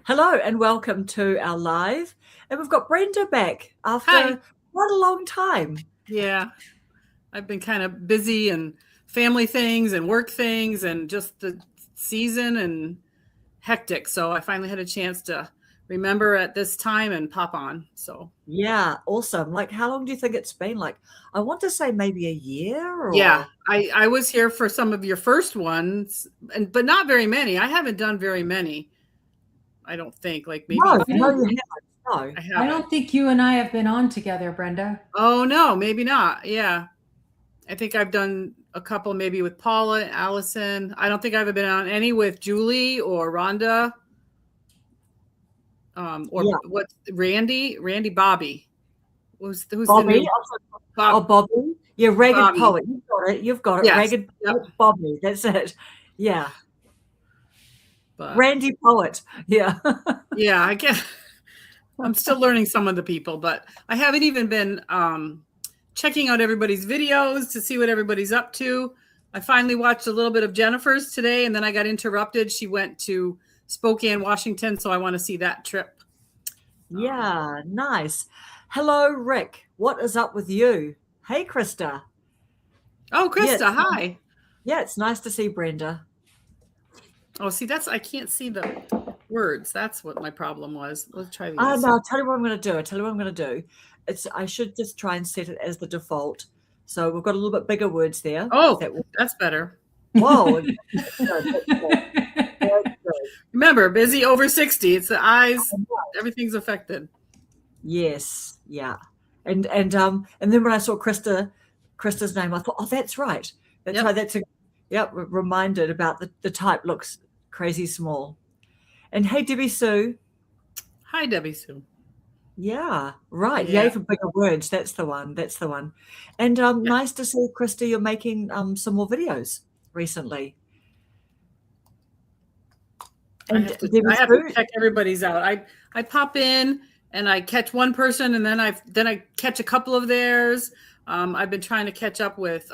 Hello and welcome to our live. And we've got Brenda back Hi. after quite a long time. Yeah, I've been kind of busy and family things and work things and just the season and hectic. So I finally had a chance to remember at this time and pop on. So Yeah, awesome. Like, how long do you think it's been? Like, I want to say maybe a year yeah, or. I was here for some of your first ones, but not very many. I haven't done very many. I don't think like maybe No, I no, don't you haven't. No. I I haven't. don't think you and I have been on together, Brenda. Oh no, maybe not. Yeah. I think I've done a couple maybe with Paula, Allison. I don't think I've been on any with Julie or Rhonda. Or Yeah. what Randy Bobby. Who's the Bobby. new Oh, Bob Bobby. Yeah, Ragged Bobby? Poet. You've got it. You've got it. Yes. Ragged Yep. Poet Bobby. That's it. Yeah. But Randy Poet. Yeah. yeah, I guess I'm still learning some of the people, but I haven't even been checking out everybody's videos to see what everybody's up to. I finally watched a little bit of Jennifer's today, and then I got interrupted. She went to Spokane, Washington, so I want to see that trip. Yeah, nice. Hello, Rick. What is up with you? Hey, Krista. Oh, Yeah, Krista, hi. yeah, it's nice to see Brenda. Oh, see, I can't see the words. That's what my problem was. Let's try these. No, I'll tell you what I'm going to do. I should just try and set it as the default. So we've got a little bit bigger words there. Oh, that's better. Whoa. Remember, busy over 60. It's the eyes. Everything's affected. Yes. Yeah. And then when I saw Krista's name, I thought, oh, that's right. That's Yep. right. Reminded about the type looks crazy small. And hey, Debbie Sue. Hi, Debbie Sue. Yeah, right. Yeah. Yay for bigger words. That's the one. And nice to see, Krista, you're making some more videos recently. And I have to check everybody's out. I pop in and I catch one person, and then I catch a couple of theirs. I've been trying to catch up with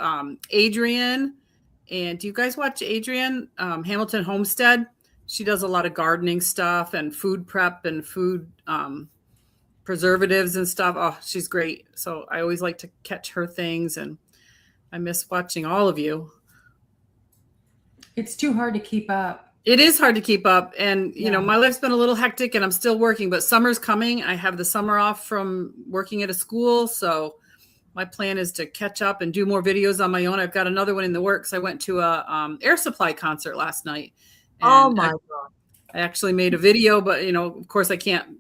Adrienne. And do you guys watch Adrienne Hamilton Homestead? She does a lot of gardening stuff and food prep and food preservatives and stuff. Oh, she's great. So I always like to catch her things, and I miss watching all of you. It's too hard to keep up. It is hard to keep up. And, you know, my life's been a little hectic and I'm still working, but summer's coming. I have the summer off from working at a school. So my plan is to catch up and do more videos on my own. I've got another one in the works. I went to a Air Supply concert last night. Oh my God. I actually made a video, but, you know, of course I can't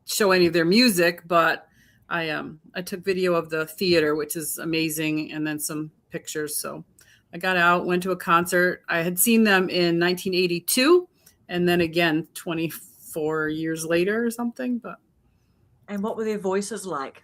show any of their music, but I took video of the theater, which is amazing, and then some pictures. So I got out, went to a concert. I had seen them in 1982, and then again 24 years later or something. And what were their voices like?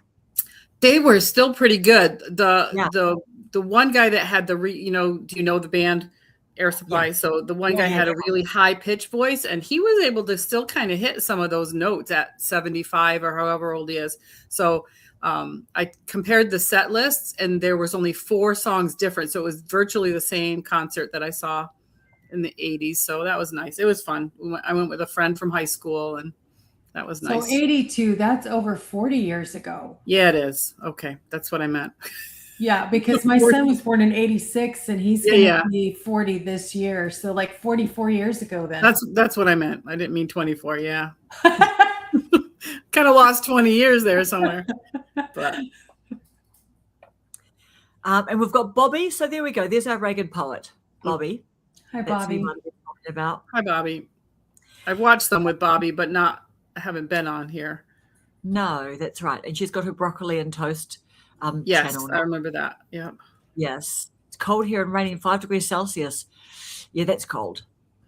They were still pretty good. The one guy that had do you know the band Air Supply? Yeah. So the one guy had a really high pitch voice, and he was able to still kind of hit some of those notes at 75 or however old he is. So I compared the set lists, and there was only 4 songs different. So it was virtually the same concert that I saw in the 80s. So that was nice. It was fun. I went with a friend from high school, and that was nice. So 82, that's over 40 years ago. Yeah, it is. Okay. That's what I meant. Yeah, because my son was born in 86 and he's going to be 40 this year. So like 44 years ago then. That's what I meant. I didn't mean 24. Yeah. Kind of lost 20 years there somewhere. But and we've got Bobby. So there we go. There's our Ragged Poet, Bobby. Hi, Bobby. About. Hi, Bobby. I've watched them with Bobby, but I haven't been on here. No, that's right. And she's got her broccoli and toast yes, channel. I remember that. Yeah. Yes. It's cold here and raining 5 degrees Celsius. Yeah, that's cold.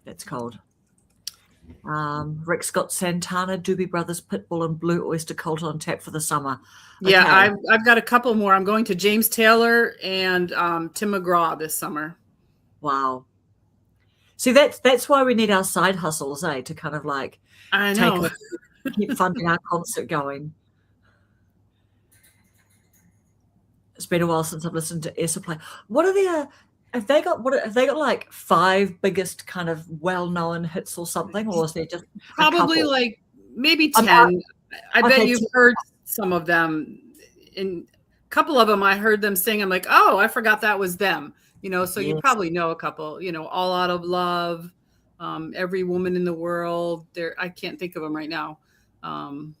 That's cold. Rick Scott Santana, Doobie Brothers, Pitbull, and Blue Oyster Cult on tap for the summer. Okay. Yeah, I've got a couple more. I'm going to James Taylor and Tim McGraw this summer. Wow. See, that's why we need our side hustles, to kind of like I know. Keep funding our concert going. It's been a while since I've listened to Air Supply. What are have they got like 5 biggest kind of well-known hits or something, or is there just probably like maybe 10? I bet you've heard some of them. In a couple of them, I heard them sing. I'm like, oh, I forgot that was them. So you probably know a couple. All Out of Love, Every Woman in the World. I can't think of them right now. All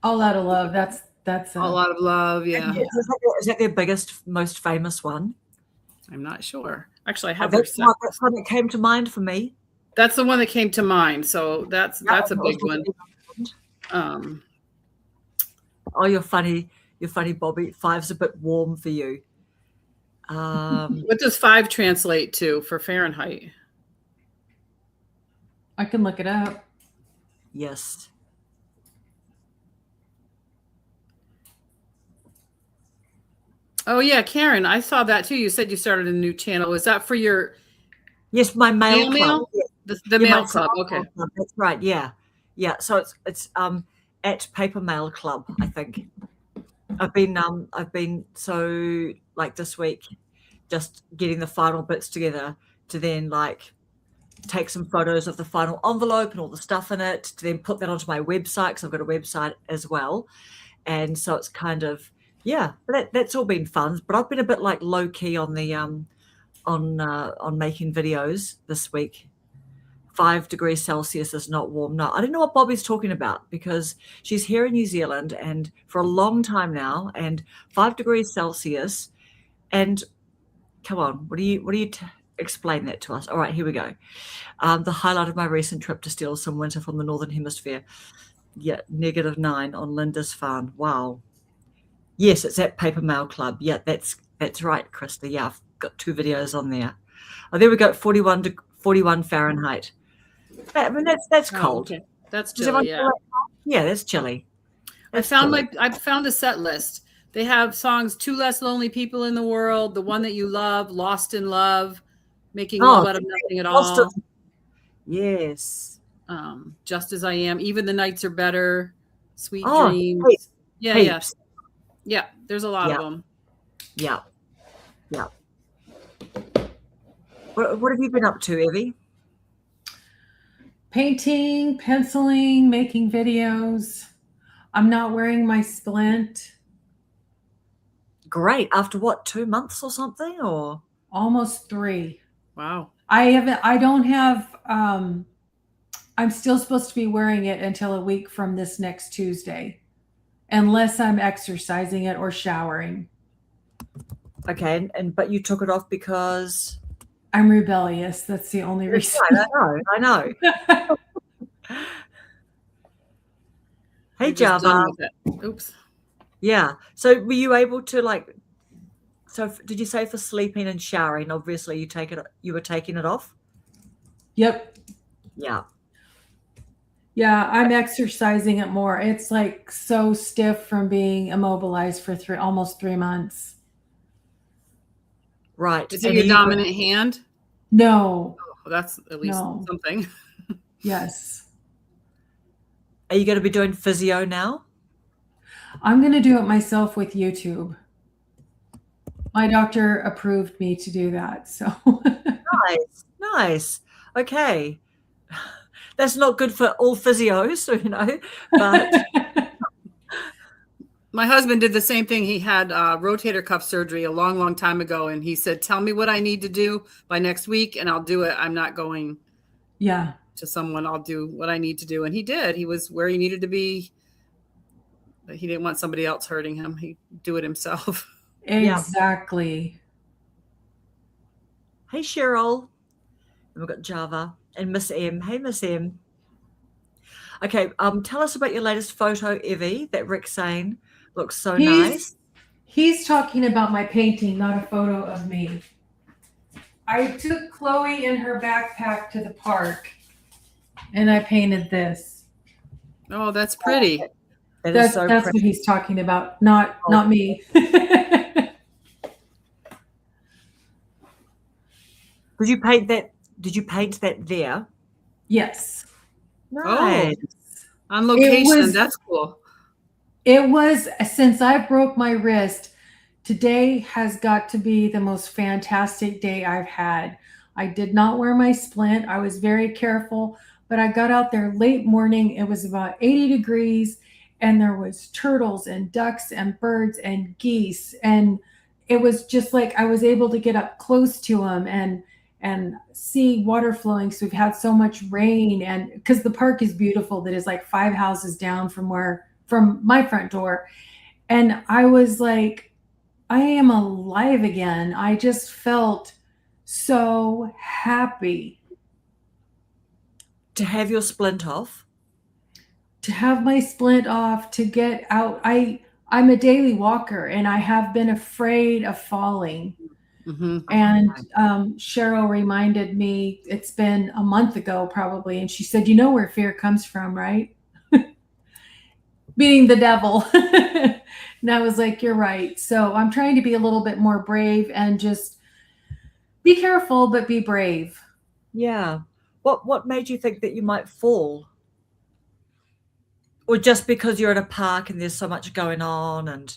Out of Love. That's All Out of Love. Yeah. Is that their biggest, most famous one? I'm not sure. Actually, I have that's one that came to mind for me. That's the one that came to mind. So that's a big one. Oh, you're funny, Bobby. 5's a bit warm for you. What does 5 translate to for Fahrenheit? I can look it up. Yes. Oh yeah, Karen, I saw that too. You said you started a new channel. Is that for your? Yes, my mail club. The mail club. Okay, club. That's right. Yeah. So it's at Paper Mail Club, I think. I've been so like this week, just getting the final bits together to then like take some photos of the final envelope and all the stuff in it to then put that onto my website, because I've got a website as well, and so it's kind of. Yeah, that's all been fun, but I've been a bit like low key on the on making videos this week. 5 degrees Celsius is not warm. No, I don't know what Bobby's talking about, because she's here in New Zealand and for a long time now, and 5 degrees Celsius. And come on, what do you explain that to us? All right, here we go. The highlight of my recent trip to steal some winter from the Northern Hemisphere. Yeah, -9 on Linda's farm. Wow. Yes, it's at Paper Mail Club. Yeah, that's right, Krista. Yeah, I've got 2 videos on there. Oh, there we go. 41 Fahrenheit. I mean, that's cold. Okay. That's chilly. Yeah. Yeah, that's chilly. I found a set list. They have songs: 2 Less Lonely People in the World, The One That You Love, Lost in Love, Making Love Out of Nothing at All. Yes. Just As I Am, Even the Nights Are Better, Sweet Dreams. Yeah, yes. Yeah, there's a lot of them. Yeah. What have you been up to, Evie? Painting, penciling, making videos. I'm not wearing my splint. Great. After what, 2 months or something, or almost 3? Wow. I don't have. I'm still supposed to be wearing it until a week from this next Tuesday, unless I'm exercising it or showering. Okay, but you took it off because I'm rebellious. That's the only reason. Right, I know. Hey, Java. Oops. Yeah. So were you able to did you say for sleeping and showering, obviously you were taking it off? Yep. Yeah. Yeah, I'm exercising it more. It's like so stiff from being immobilized for almost 3 months. Right. Is it your dominant hand? No. Oh, that's at least something. Yes. Are you going to be doing physio now? I'm going to do it myself with YouTube. My doctor approved me to do that. So nice. Okay. That's not good for all physios, but my husband did the same thing. He had rotator cuff surgery a long, long time ago. And he said, tell me what I need to do by next week and I'll do it. I'm not going to someone. I'll do what I need to do. And he did. He was where he needed to be. But he didn't want somebody else hurting him. He'd do it himself. Exactly. Hey, Cheryl. And we've got Java and Miss M. Hey, Miss M. Okay, tell us about your latest photo, Evie, that Rick's saying looks so nice. He's talking about my painting, not a photo of me. I took Chloe in her backpack to the park, and I painted this. Oh, that's pretty. That's what he's talking about, not me. Did you paint that? Did you paint that there? Yes. Nice. Oh, on location. That's cool. It was, since I broke my wrist, Today has got to be the most fantastic day I've had. I did not wear my splint. I was very careful, but I got out there late morning. It was about 80 degrees and there was turtles and ducks and birds and geese, and it was just like I was able to get up close to them and see water flowing. So we've had so much rain, and because the park is beautiful, that is like 5 houses down from my front door. And I was like, I am alive again. I just felt so happy To have your splint off. to have my splint off, to get out. I'm a daily walker and I have been afraid of falling. Mm-hmm. And Cheryl reminded me, it's been a month ago probably, and she said, you know where fear comes from, right? Meaning the devil. And I was like, you're right. So I'm trying to be a little bit more brave and just be careful, but be brave. Yeah. What made you think that you might fall? Or just because you're at a park and there's so much going on? And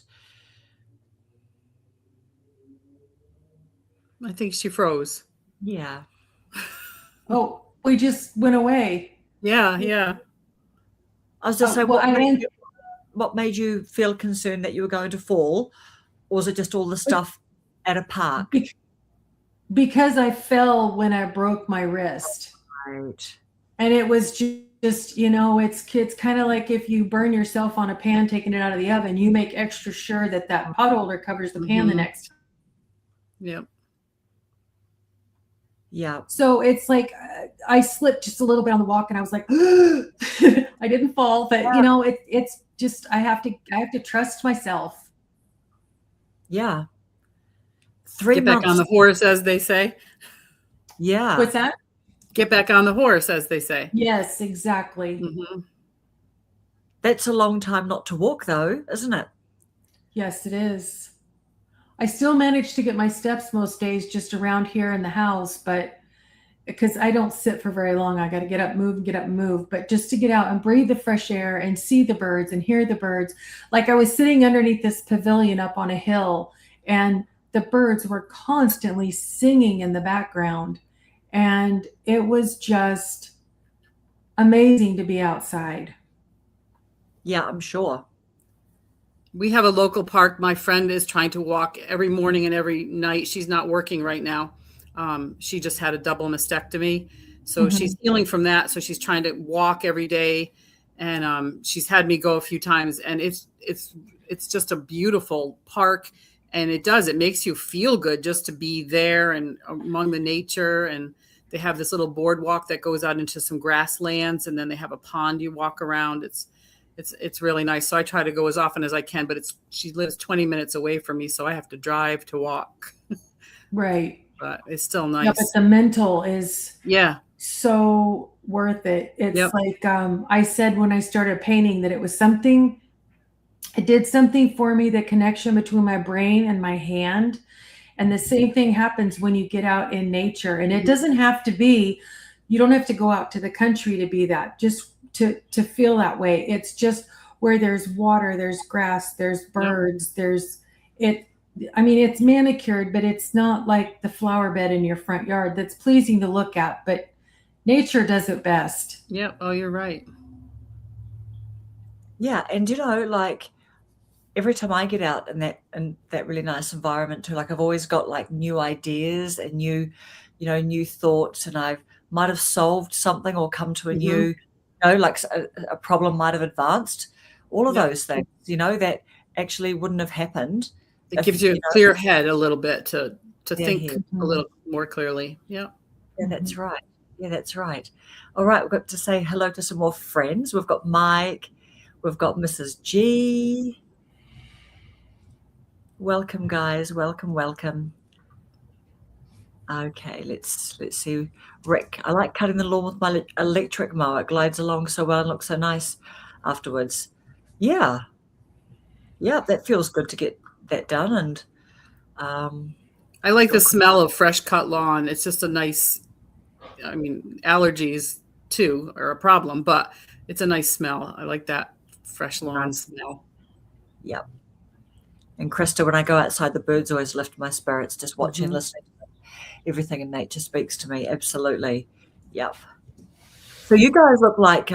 I think she froze. yeah. Oh, we just went away. Yeah, yeah. I was just saying, well, what made you feel concerned that you were going to fall? Or was it just all the stuff at a park? Because I fell when I broke my wrist. Right. And it was just, it's kind of like if you burn yourself on a pan, taking it out of the oven, you make extra sure that pot holder covers the pan the next time. Yep. Yeah. So it's like I slipped just a little bit on the walk, and I was like, I didn't fall, but it's just I have to trust myself. Yeah. 3 Get months. back on the horse, as they say. Yeah. What's that? Get back on the horse, as they say. Yes, exactly. Mm-hmm. That's a long time not to walk, though, isn't it? Yes, it is. I still manage to get my steps most days just around here in the house, but because I don't sit for very long, I got to get up, move. But just to get out and breathe the fresh air and see the birds and hear the birds. Like I was sitting underneath this pavilion up on a hill, and the birds were constantly singing in the background. And it was just amazing to be outside. Yeah, I'm sure. We have a local park. My friend is trying to walk every morning and every night. She's not working right now. She just had a double mastectomy. So she's healing from that. So she's trying to walk every day. And she's had me go a few times. And it's just a beautiful park. And it makes you feel good just to be there and among the nature. And they have this little boardwalk that goes out into some grasslands. And then they have a pond you walk around. It's really nice. So I try to go as often as I can, but she lives 20 minutes away from me, so I have to drive to walk. Right. But it's still nice. Yeah, but the mental is so worth it. It's like I said when I started painting that it did something for me, the connection between my brain and my hand. And the same thing happens when you get out in nature. And it doesn't have to be, you don't have to go out to the country to be that. Just to feel that way. It's just where there's water, there's grass, there's birds, it's manicured, but it's not like the flower bed in your front yard that's pleasing to look at, but nature does it best. Yeah. Oh, you're right. Yeah. And like every time I get out in that really nice environment too, like I've always got like new ideas and new thoughts, and I might have solved something or come to a new like a problem might have advanced, all of those things, that actually wouldn't have happened. It gives you a clear head a little bit to think a little more clearly. Yeah. Yeah, that's right. Yeah, that's right. All right, we've got to say hello to some more friends. We've got Mike. We've got Mrs. G. Welcome, guys. Welcome. Okay, let's see. Rick, I like cutting the lawn with my electric mower. It glides along so well and looks so nice afterwards. Yeah, that feels good to get that done. And I like the smell of fresh cut lawn. It's just a nice, allergies too are a problem, but it's a nice smell. I like that fresh lawn smell. Yep. And Krista, when I go outside, the birds always lift my spirits. Just watching and Mhm. listening to everything in nature speaks to me. Absolutely. Yep. So you guys look like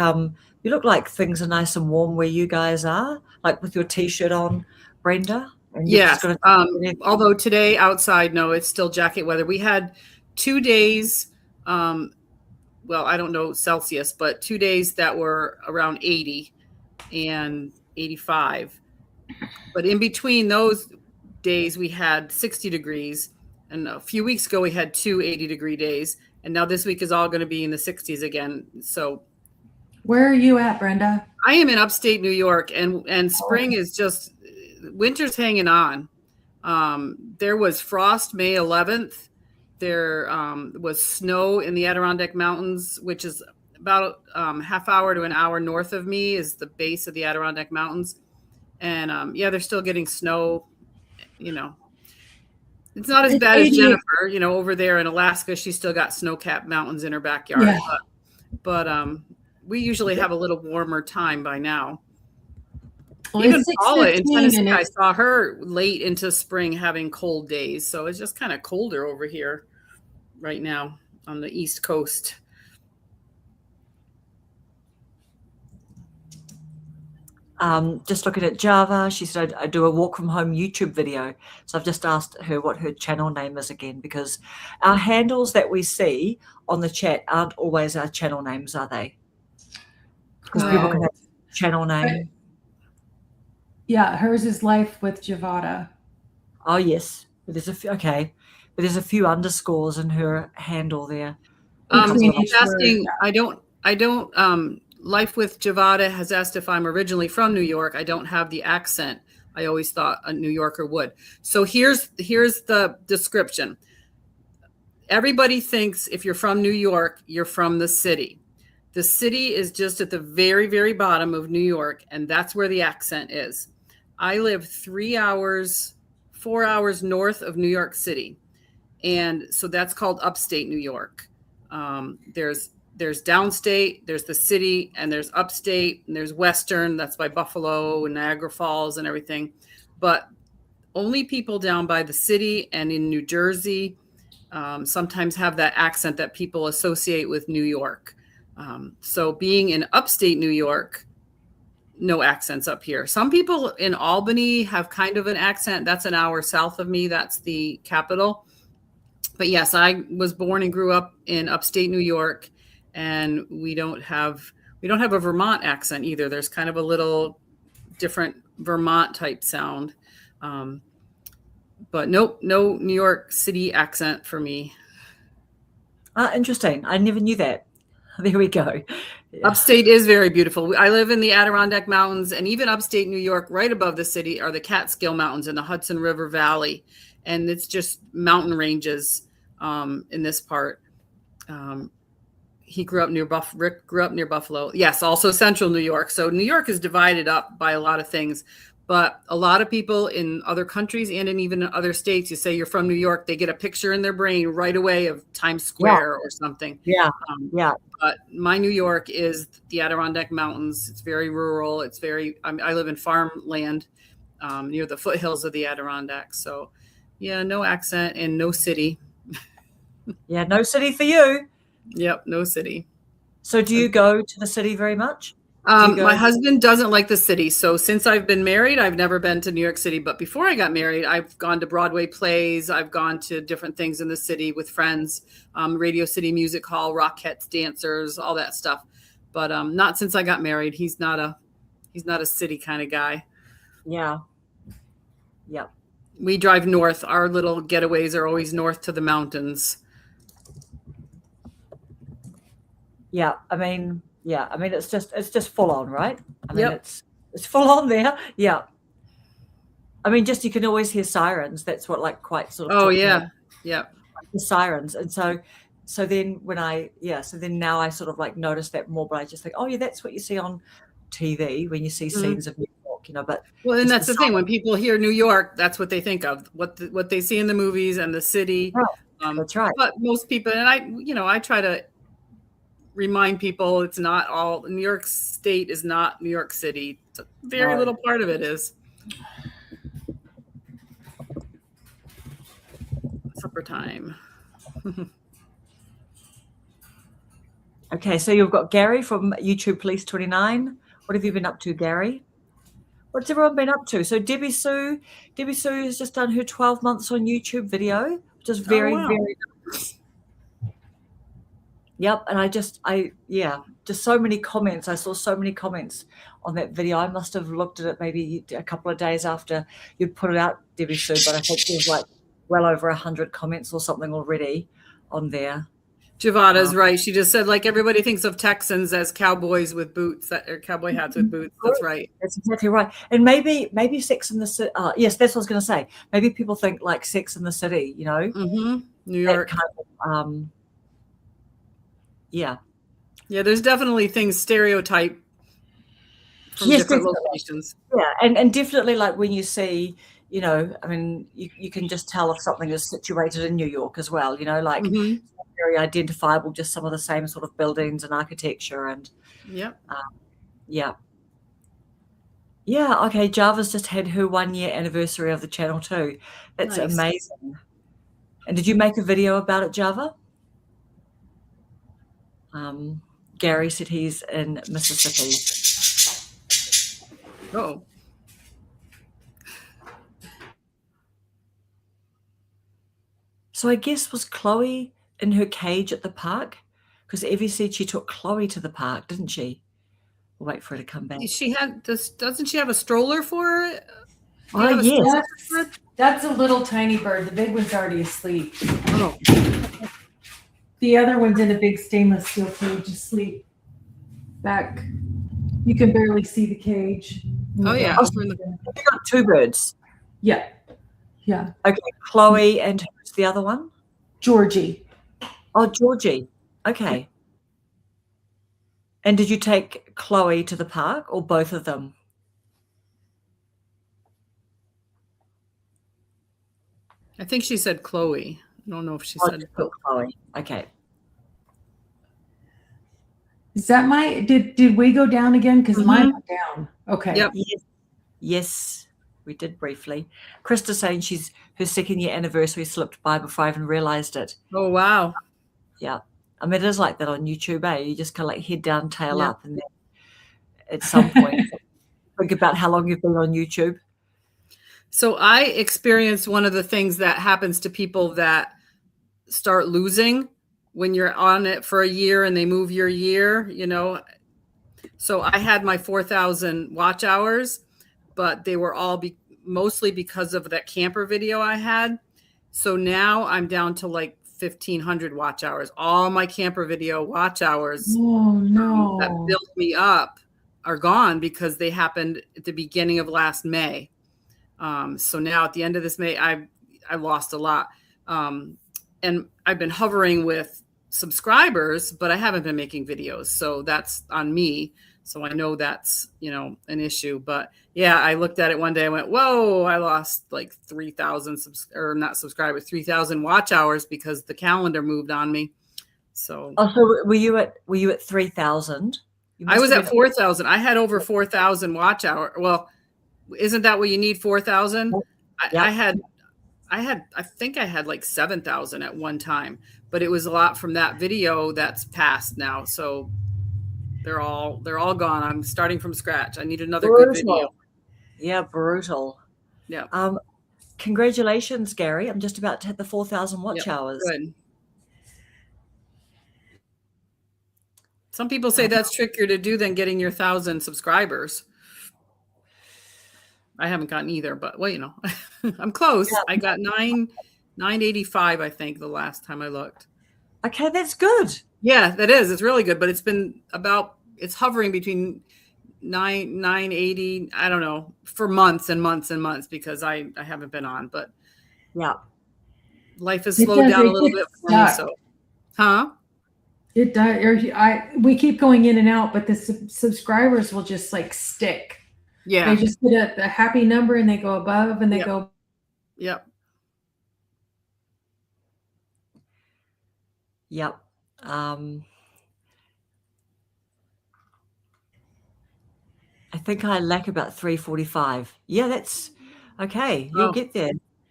things are nice and warm where you guys are, like with your t-shirt on, Brenda, and you've just Yes. got a Although today outside, no, it's still jacket weather. We had 2 days, well, I don't know Celsius, but 2 days that were around 80 and 85. But in between those days, we had 60 degrees. And a few weeks ago, we had 80-degree days. And now this week is all going to be in the 60s again. So Where are you at, Brenda? I am in upstate New York, and spring is just, winter's hanging on. There was frost May 11th. There was snow in the Adirondack Mountains, which is about half hour to an hour north of me is the base of the Adirondack Mountains. And yeah, they're still getting snow, you know. It's not as bad as Jennifer, you know, over there in Alaska. She's still got snow-capped mountains in her backyard. Yeah. But we usually have a little warmer time by now. Well, Even Paula in 6:15 Tennessee, I saw her late into spring having cold days. So it's just kind of colder over here right now on the East Coast. Just looking at Java, she said, I do a walk from home YouTube video. So I've just asked her what her channel name is again, because our handles that we see on the chat aren't always our channel names, are they? Because people can have channel name. Yeah, hers is Life with Javada. Oh, yes. But there's a few, okay. But there's a few underscores in her handle there. Asking, I don't, Life with Javada has asked if I'm originally from New York. I don't have the accent. I always thought a New Yorker would. So here's the description. Everybody thinks if you're from New York, you're from the city. The city is just at the very, very bottom of New York, and that's where the accent is. I live 4 hours north of New York City. And so that's called upstate New York. There's downstate, there's the city, and there's upstate, and there's western. That's by Buffalo and Niagara Falls and everything. But only people down by the city and in New Jersey sometimes have that accent that people associate with New York. So being in upstate New York, no accents up here. Some people in Albany have kind of an accent. That's an hour south of me. That's the capital. But yes, I was born and grew up in upstate New York, and we don't have a Vermont accent either. There's kind of a little different Vermont type sound. But nope, no New York City accent for me. Interesting. I never knew that. There we go. Yeah. Upstate is very beautiful. I live in the Adirondack Mountains, and even upstate New York, right above the city, are the Catskill Mountains in the Hudson River Valley. And it's just mountain ranges in this part. He grew up near Rick grew up near Buffalo. Yes, also central New York. So New York is divided up by a lot of things. But a lot of people in other countries and in even other states, you say you're from New York, they get a picture in their brain right away of Times Square or something. Yeah. But my New York is the Adirondack Mountains. It's very rural. It's I live in farmland near the foothills of the Adirondacks. So yeah, no accent and no city. Yeah, no city for you. Yep, no city. So do you go to the city very much? My husband doesn't like the city. So since I've been married, I've never been to New York City. But before I got married, I've gone to Broadway plays. I've gone to different things in the city with friends, Radio City Music Hall, Rockettes, dancers, all that stuff. But not since I got married. He's not a city kind of guy. Yeah. Yep. We drive north. Our little getaways are always north to the mountains. Yeah. I mean, it's just full on, right? I mean, it's full on there. Yeah. I mean, just you can always hear sirens. That's what quite sort of. Oh yeah, yeah. The sirens, and so then now I sort of notice that more, but I just think, oh yeah, that's what you see on TV when you see scenes of New York, But and that's the thing, when people hear New York, that's what they think of, what they see in the movies and the city. Right. That's right. But most people, and I try to remind people it's not all New York State is not New York City. It's a very little part of it is. supper time. Okay, so you've got Gary from YouTube Police 29. What have you been up to, Gary? What's everyone been up to? So Debbie Sue has just done her 12 months on YouTube video, which is very, very nice. Yep, and just so many comments. I saw so many comments on that video. I must have looked at it maybe a couple of days after you'd put it out, Debbie Sue, but I think there's like well over 100 comments or something already on there. Javada's right. She just said, like, everybody thinks of Texans as cowboys with boots, or cowboy hats with boots. That's right. That's exactly right. And maybe Sex in the City. Yes, that's what I was going to say. Maybe people think like Sex in the City, you know, New York. Kind of, yeah. There's definitely things stereotype from different locations. Yeah, and definitely like when you see, you know, I mean, you can just tell if something is situated in New York as well, you know, like very identifiable, just some of the same sort of buildings and architecture and okay, Java's just had her 1 year anniversary of the channel too. That's amazing. And did you make a video about it, Java? Gary said he's in Mississippi. Oh. So I guess was Chloe in her cage at the park? Because Evie said she took Chloe to the park, didn't she? We'll wait for her to come back. She had this. Doesn't she have a stroller for her? Oh, yes. That's a little tiny bird. The big one's already asleep. Oh. The other one's in a big stainless steel cage asleep. Back. You can barely see the cage. Oh, yeah. You got two birds. Yeah. Yeah. Okay. Chloe and who's the other one? Georgie. Oh, Georgie. Okay. And did you take Chloe to the park or both of them? I think she said Chloe. I don't know if she said Chloe. Okay. Is that my, did we go down again? Because mine went down. Okay. Yep. Yes, we did briefly. Krista's saying her 2nd year anniversary slipped by before I even realized it. Oh, wow. Yeah. I mean, it is like that on YouTube, eh? You just kind of like head down, tail up, and then at some point think about how long you've been on YouTube. So I experienced one of the things that happens to people that start losing when you're on it for a year and they move your year, you know. So I had my 4,000 watch hours, but they were all mostly because of that camper video I had. So now I'm down to like 1,500 watch hours. All my camper video watch hours that built me up are gone because they happened at the beginning of last May. So now at the end of this May, I lost a lot. And I've been hovering with subscribers, but I haven't been making videos. So that's on me. So I know that's, you know, an issue. But yeah, I looked at it one day. I went, whoa, I lost like 3,000 3,000 watch hours because the calendar moved on me. So, were you at 3,000? I was at 4,000. I had over 4,000 watch hour. Well, isn't that what you need? 4,000? Yeah. I think I had like 7,000 at one time, but it was a lot from that video that's passed now. So they're all gone. I'm starting from scratch. I need another good video. Yeah, brutal. Yeah. Congratulations, Gary. I'm just about to hit the 4,000 watch hours. Good. Some people say that's trickier to do than getting your 1,000 subscribers. I haven't gotten either, but well, you know, I'm close. Yeah. I got 985, I think, the last time I looked. Okay, that's good. Yeah, that is. It's really good, but it's hovering between 980, I don't know, for months and months and months because I haven't been on, but yeah, life has slowed down a little bit for me. So, It does. We keep going in and out, but the subscribers will just like stick. Yeah. They just get a happy number and they go above and they go. Yep. Yep. I think I lack about 345. Yeah, that's okay. You'll get there.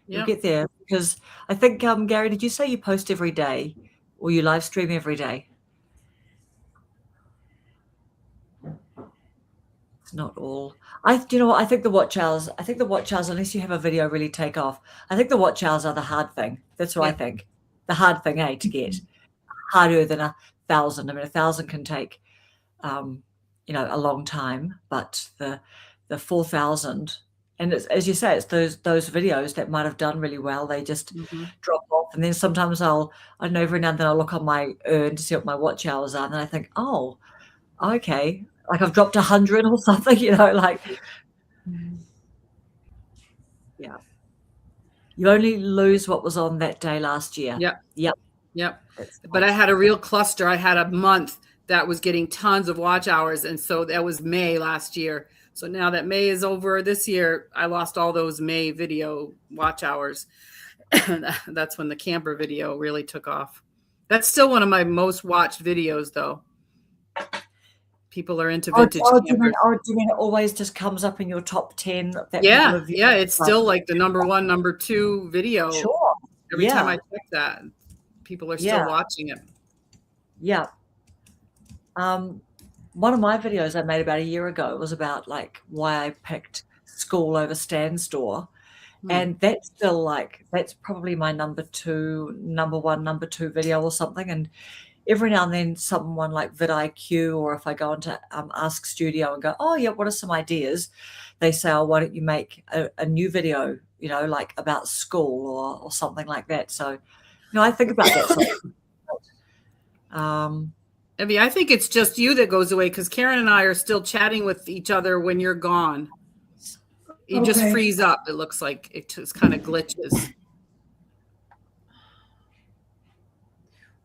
You'll get there, because I think, Gary, did you say you post every day or you live stream every day? It's not all. You know what? I think the watch hours, unless you have a video really take off, I think the watch hours are the hard thing. That's what I think. The hard thing, to get. Harder than 1,000. I mean, 1,000 can take, you know, a long time, but the 4,000, and it's, as you say, it's those videos that might have done really well. They just drop off, and then sometimes I don't know, every now and then I'll look on my urn to see what my watch hours are, and then I think, oh, okay, like I've dropped 100 or something, you know, like, yeah. You only lose what was on that day last year. Yep. But I had a real cluster. I had a month that was getting tons of watch hours, and so that was May last year. So now that May is over this year, I lost all those May video watch hours. That's when the camper video really took off. That's still one of my most watched videos, though. People are into vintage campers. Do you mean it always just comes up in your top 10? Yeah, it's still like the number 1, number 2 video. Sure. Every time I check that, people are still watching it. Yeah. One of my videos I made about a year ago was about like why I picked SKOOL over Stan Store. And that's still like, that's probably my number 1, number 2 video or something. And every now and then someone like vidIQ, or if I go into Ask Studio and go, oh yeah, what are some ideas? They say, oh, why don't you make a new video, you know, like about SKOOL or something like that. So, you know, I think about that. I mean, I think it's just you that goes away, because Karen and I are still chatting with each other when you're gone. You just freeze up. It looks like it just kind of glitches.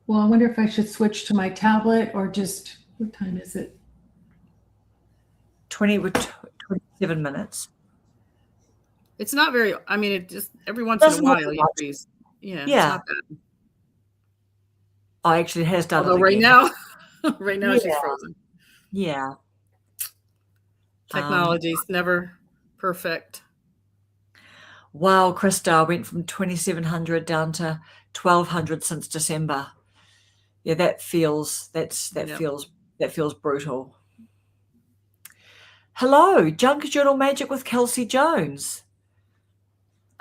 Well, I wonder if I should switch to my tablet or just, what time is it? 27 minutes. It's not very, I mean, it just, every once in a while you freeze. Yeah. It's not bad. Oh, actually, it has done. Although right now she's frozen. Yeah. Technology's never perfect. Wow, Krista, went from 2,700 down to 1,200 since December. Yeah, that feels brutal. Hello, Junk Journal Magic with Kelsey Jones.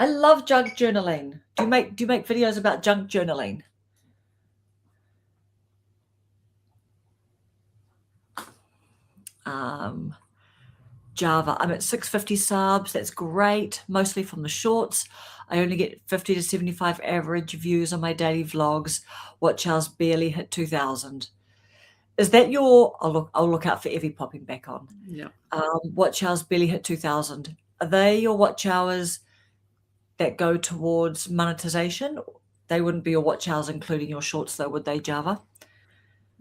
I love junk journaling. Do you make videos about junk journaling? Java, I'm at 650 subs. That's great, mostly from the shorts. I only get 50 to 75 average views on my daily vlogs. Watch hours barely hit 2,000. Is that your? I'll look out for Evie popping back on. Yeah. Watch hours barely hit 2,000. Are they your watch hours that go towards monetization? They wouldn't be your watch hours including your shorts, though, would they, Java?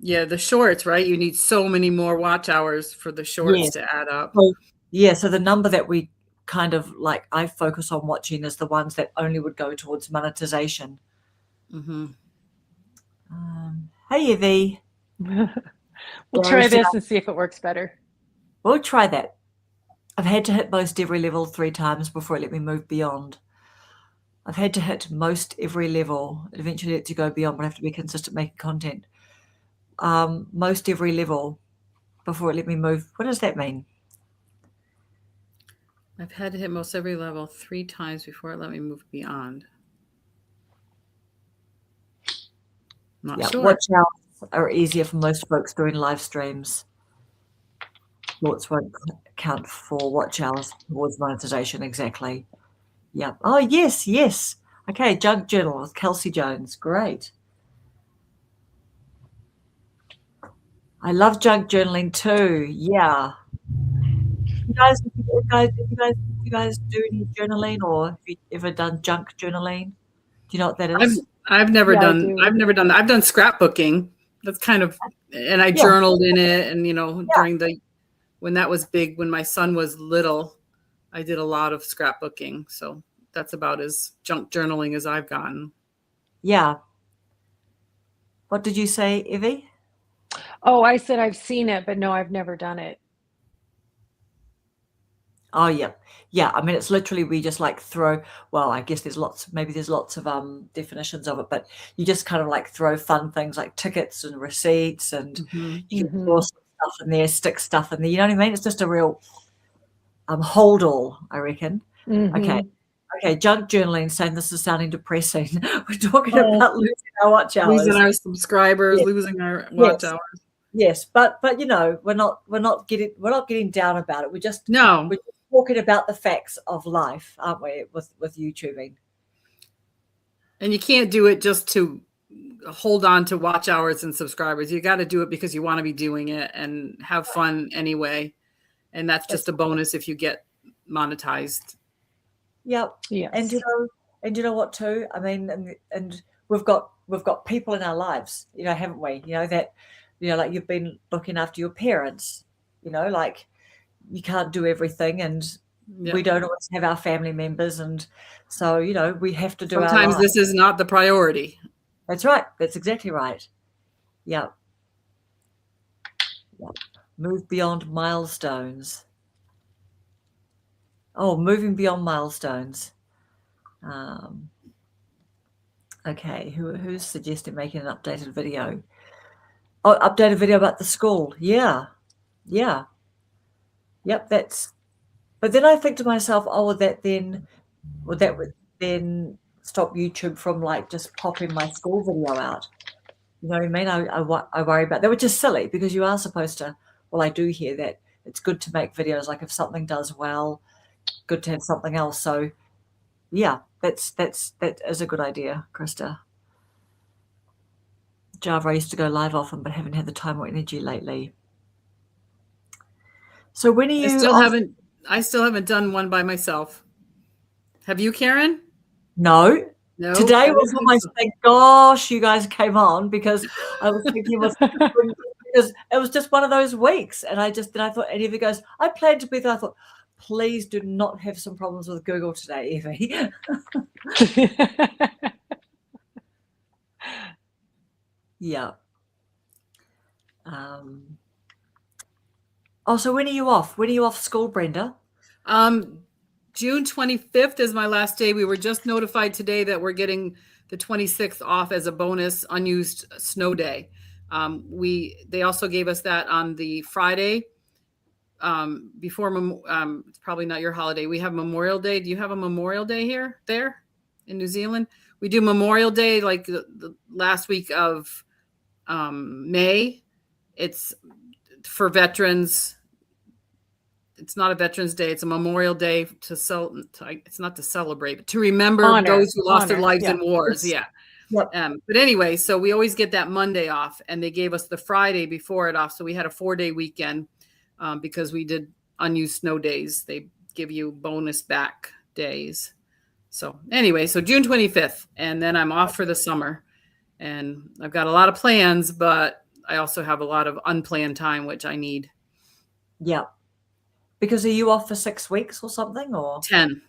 Yeah, the shorts, right? You need so many more watch hours for the shorts to add up. Well, yeah, so the number that we kind of like, I focus on watching is the ones that only would go towards monetization. Hey, Evie. We'll try this and see if it works better. We'll try that. I've had to hit most every level 3 times before it let me move beyond. I've had to hit most every level. It eventually lets you go beyond, but I have to be consistent making content. Most every level before it let me move. What does that mean? I've had to hit most every level 3 times before it let me move beyond. Not sure. Watch hours are easier for most folks doing live streams. Shorts won't count for watch hours towards monetization. Exactly. Yeah. Oh, yes. Okay, Junk Journal with Kelsey Jones. Great. I love junk journaling too. Yeah. You guys do any journaling, or have you ever done junk journaling? Do you know what that is? I've never done that. I've done scrapbooking. That's kind of, and I journaled in it, and during when that was big, when my son was little, I did a lot of scrapbooking. So that's about as junk journaling as I've gotten. Yeah. What did you say, Evie? Oh, I said I've seen it, but no, I've never done it. Oh yeah. Yeah. I mean, it's literally, we just like throw, well, I guess there's lots of definitions of it, but you just kind of like throw fun things like tickets and receipts, and you can draw some stuff in there, stick stuff in there. You know what I mean? It's just a real hold all, I reckon. Okay. Okay, junk journaling saying this is sounding depressing. We're talking about losing our watch hours. Losing our subscribers, Yes. losing our watch Yes. hours. Yes, but you know, we're not getting down about it. We're just talking about the facts of life, aren't we, with YouTubing? And you can't do it just to hold on to watch hours and subscribers. You got to do it because you want to be doing it and have fun anyway. And that's just a bonus if you get monetized. Yep. Yes. And you know what too? I mean, and we've got people in our lives, you know, haven't we? You know, that, you know, like you've been looking after your parents, you know, like you can't do everything, and we don't always have our family members, and so, you know, we have to do sometimes this is not the priority. That's right. That's exactly right. Yeah. Move beyond milestones. Oh, moving beyond milestones. Okay, who's suggested making an updated video? Oh, updated video about the school. Yeah. Yep, but then I think to myself, oh, would that then stop YouTube from like just popping my school video out? You know what I mean? I worry about that, which is silly, because you are supposed to, well, I do hear that it's good to make videos, like if something does well, good to have something else. So yeah, that is a good idea, Krista. Java, I used to go live often, but haven't had the time or energy lately. So when are you? I still haven't done one by myself. Have you, Karen? No. Today was almost, thank gosh you guys came on, because I was thinking because it was just one of those weeks, and I thought, and Evie goes, I planned to be there. I thought, please do not have some problems with Google today, Evie. Yeah. Oh, so when are you off? When are you off school, Brenda? June 25th is my last day. We were just notified today that we're getting the 26th off as a bonus unused snow day. They also gave us that on the Friday before. It's probably not your holiday. We have Memorial Day. Do you have a Memorial Day there in New Zealand? We do Memorial Day like the last week of May. It's for veterans. It's not a Veterans Day. It's a Memorial Day it's not to celebrate, but to remember those who lost their lives in wars. Yeah. Yep. But anyway, so we always get that Monday off, and they gave us the Friday before it off. So we had a 4-day weekend because we did unused snow days. They give you bonus back days. So anyway, so June 25th, and then I'm off for the summer, and I've got a lot of plans, but I also have a lot of unplanned time, which I need. Yeah. Because are you off for 6 weeks or something, or 10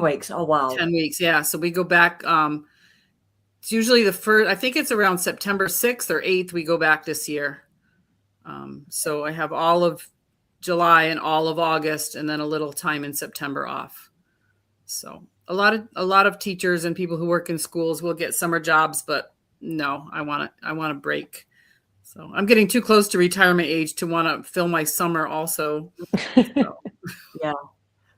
weeks? Oh, wow. 10 weeks. Yeah. So we go back. It's usually the first, I think it's around September 6th or 8th. We go back this year. So I have all of July and all of August, and then a little time in September off. So a lot of teachers and people who work in schools will get summer jobs, but no, I want a break. So I'm getting too close to retirement age to want to fill my summer also. So. Yeah.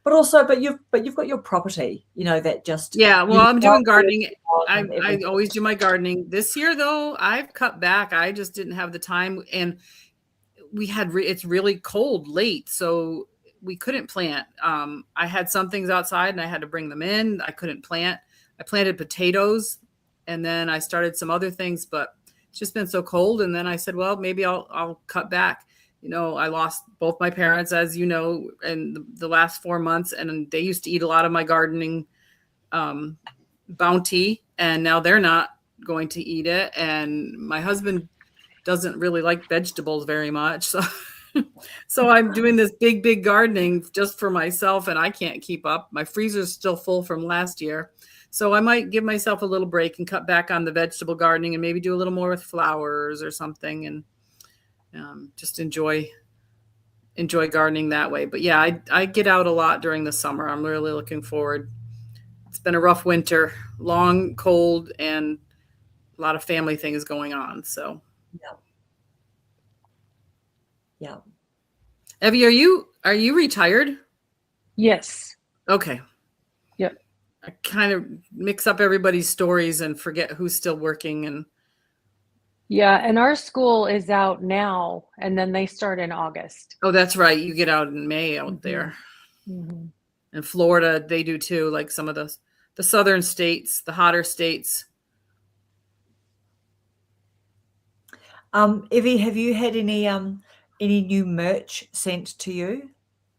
But you've got your property, you know, that just. Yeah. Well, I'm doing gardening. I always do my gardening. This year though, I've cut back. I just didn't have the time, and it's really cold late. So we couldn't plant. I had some things outside and I had to bring them in. I couldn't plant. I planted potatoes, and then I started some other things, but it's just been so cold. And then I said, well, maybe I'll cut back. You know, I lost both my parents, as you know, in the last 4 months, and they used to eat a lot of my gardening bounty, and now they're not going to eat it. And my husband doesn't really like vegetables very much. So I'm doing this big gardening just for myself, and I can't keep up. My freezer's still full from last year. So I might give myself a little break and cut back on the vegetable gardening, and maybe do a little more with flowers or something, and just enjoy enjoy gardening that way. But yeah, I get out a lot during the summer. I'm really looking forward. It's been a rough winter, long, cold, and a lot of family things going on. So Yeah. Yeah. Evie, are you retired? Yes. Okay. Yep. I kind of mix up everybody's stories and forget who's still working. And Yeah, and our school is out now, and then they start in August. oh, that's right. You get out in May out there. Mm-hmm. In Florida, they do too, like some of the southern states, the hotter states. Evie, have you had any new merch sent to you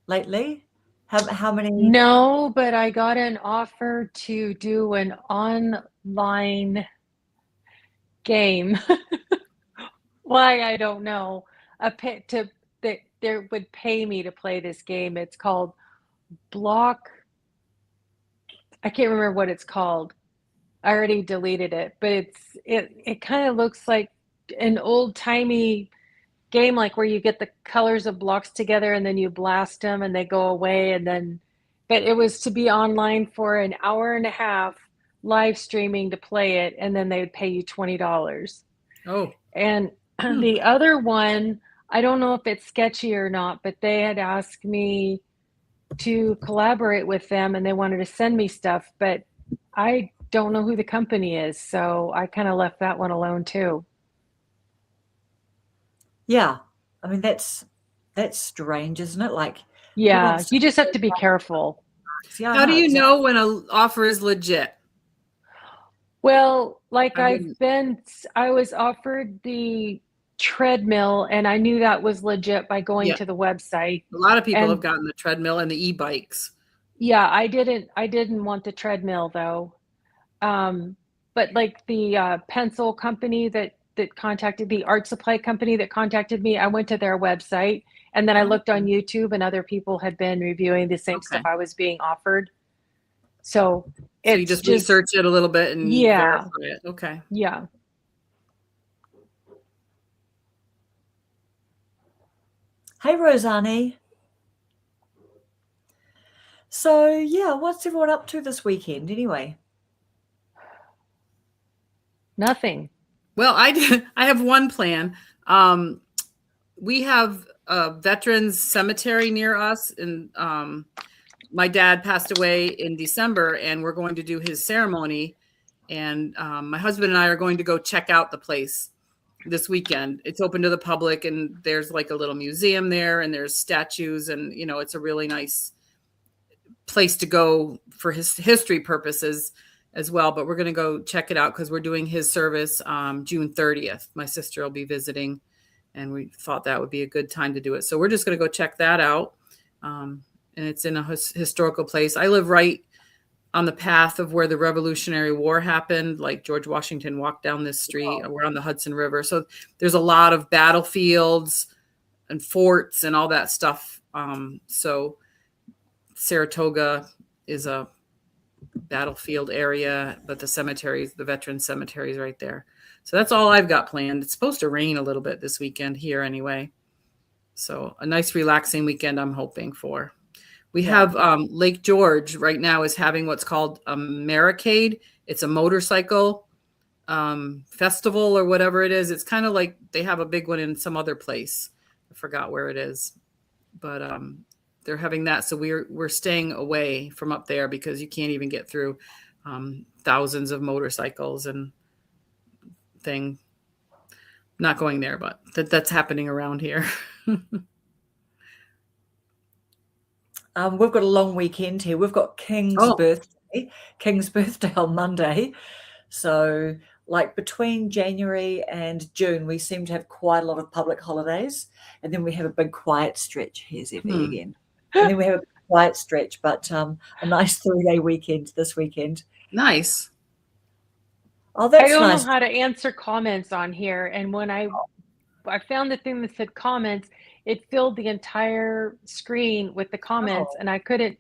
lately? How many? No, but I got an offer to do an online game. Why, I don't know. That they would pay me to play this game. It's called Block. I can't remember what it's called. I already deleted it, but it kind of looks like an old-timey game, like where you get the colors of blocks together and then you blast them and they go away, and then but it was to be online for an hour and a half live streaming to play it, and then they would pay you $20. Oh. And the other one, I don't know if it's sketchy or not, but they had asked me to collaborate with them and they wanted to send me stuff, but I don't know who the company is, so I kind of left that one alone too. Yeah. I mean, that's strange, isn't it? Like, Yeah, you just have to be careful. Yeah, how do you know when an offer is legit? Well, like I was offered the treadmill and I knew that was legit by going to the website. A lot of people have gotten the treadmill and the e-bikes. Yeah, I didn't want the treadmill though. But like the pencil company that contacted, the art supply company that contacted me, I went to their website and then I looked on YouTube and other people had been reviewing the same stuff I was being offered. So you just research it a little bit and verify it. Okay. Yeah. Hey, Rosanne. So yeah, what's everyone up to this weekend anyway? Nothing. Well, I have one plan. We have a veterans cemetery near us, and my dad passed away in December, and we're going to do his ceremony. And my husband and I are going to go check out the place this weekend. It's open to the public, and there's like a little museum there, and there's statues, and it's a really nice place to go for his history purposes as well. But we're going to go check it out because we're doing his service June 30th. My sister will be visiting, and we thought that would be a good time to do it. So we're just going to go check that out. And it's in a historical place. I live right on the path of where the Revolutionary War happened. Like George Washington walked down this street. We're on the Hudson River. So there's a lot of battlefields and forts and all that stuff. So Saratoga is a battlefield area, but the veteran cemetery is right there. So that's all I've got planned. It's supposed to rain a little bit this weekend here anyway. So a nice relaxing weekend I'm hoping for. We have Lake George right now is having what's called a Mericade. It's a motorcycle festival or whatever it is. It's kind of like they have a big one in some other place. I forgot where it is, but they're having that. So we're staying away from up there because you can't even get through thousands of motorcycles and thing. Not going there, but that's happening around here. We've got a long weekend here. We've got King's birthday on Monday. So like between January and June, we seem to have quite a lot of public holidays. And then we have a big quiet stretch. Here's Evie again. And then we have a quiet stretch, but a nice 3-day weekend this weekend. Nice. Oh, that's nice. I don't know how to answer comments on here. And when I found the thing that said comments, it filled the entire screen with the comments and I couldn't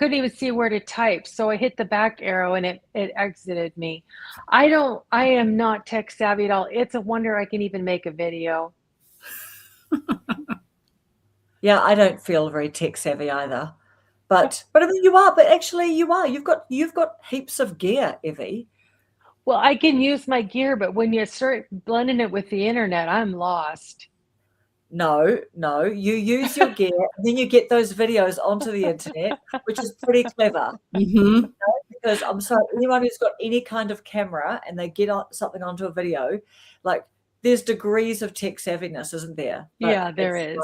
even see where to type. So I hit the back arrow and it exited me. I am not tech savvy at all. It's a wonder I can even make a video. Yeah, I don't feel very tech savvy either. But I mean you are, but actually you are. You've got heaps of gear, Evie. Well, I can use my gear, but when you start blending it with the internet, I'm lost. No, no, you use your gear and then you get those videos onto the internet, which is pretty clever. Mm-hmm. Because I'm sorry, anyone who's got any kind of camera and they get something onto a video, like there's degrees of tech savviness, isn't there? Yeah, there is.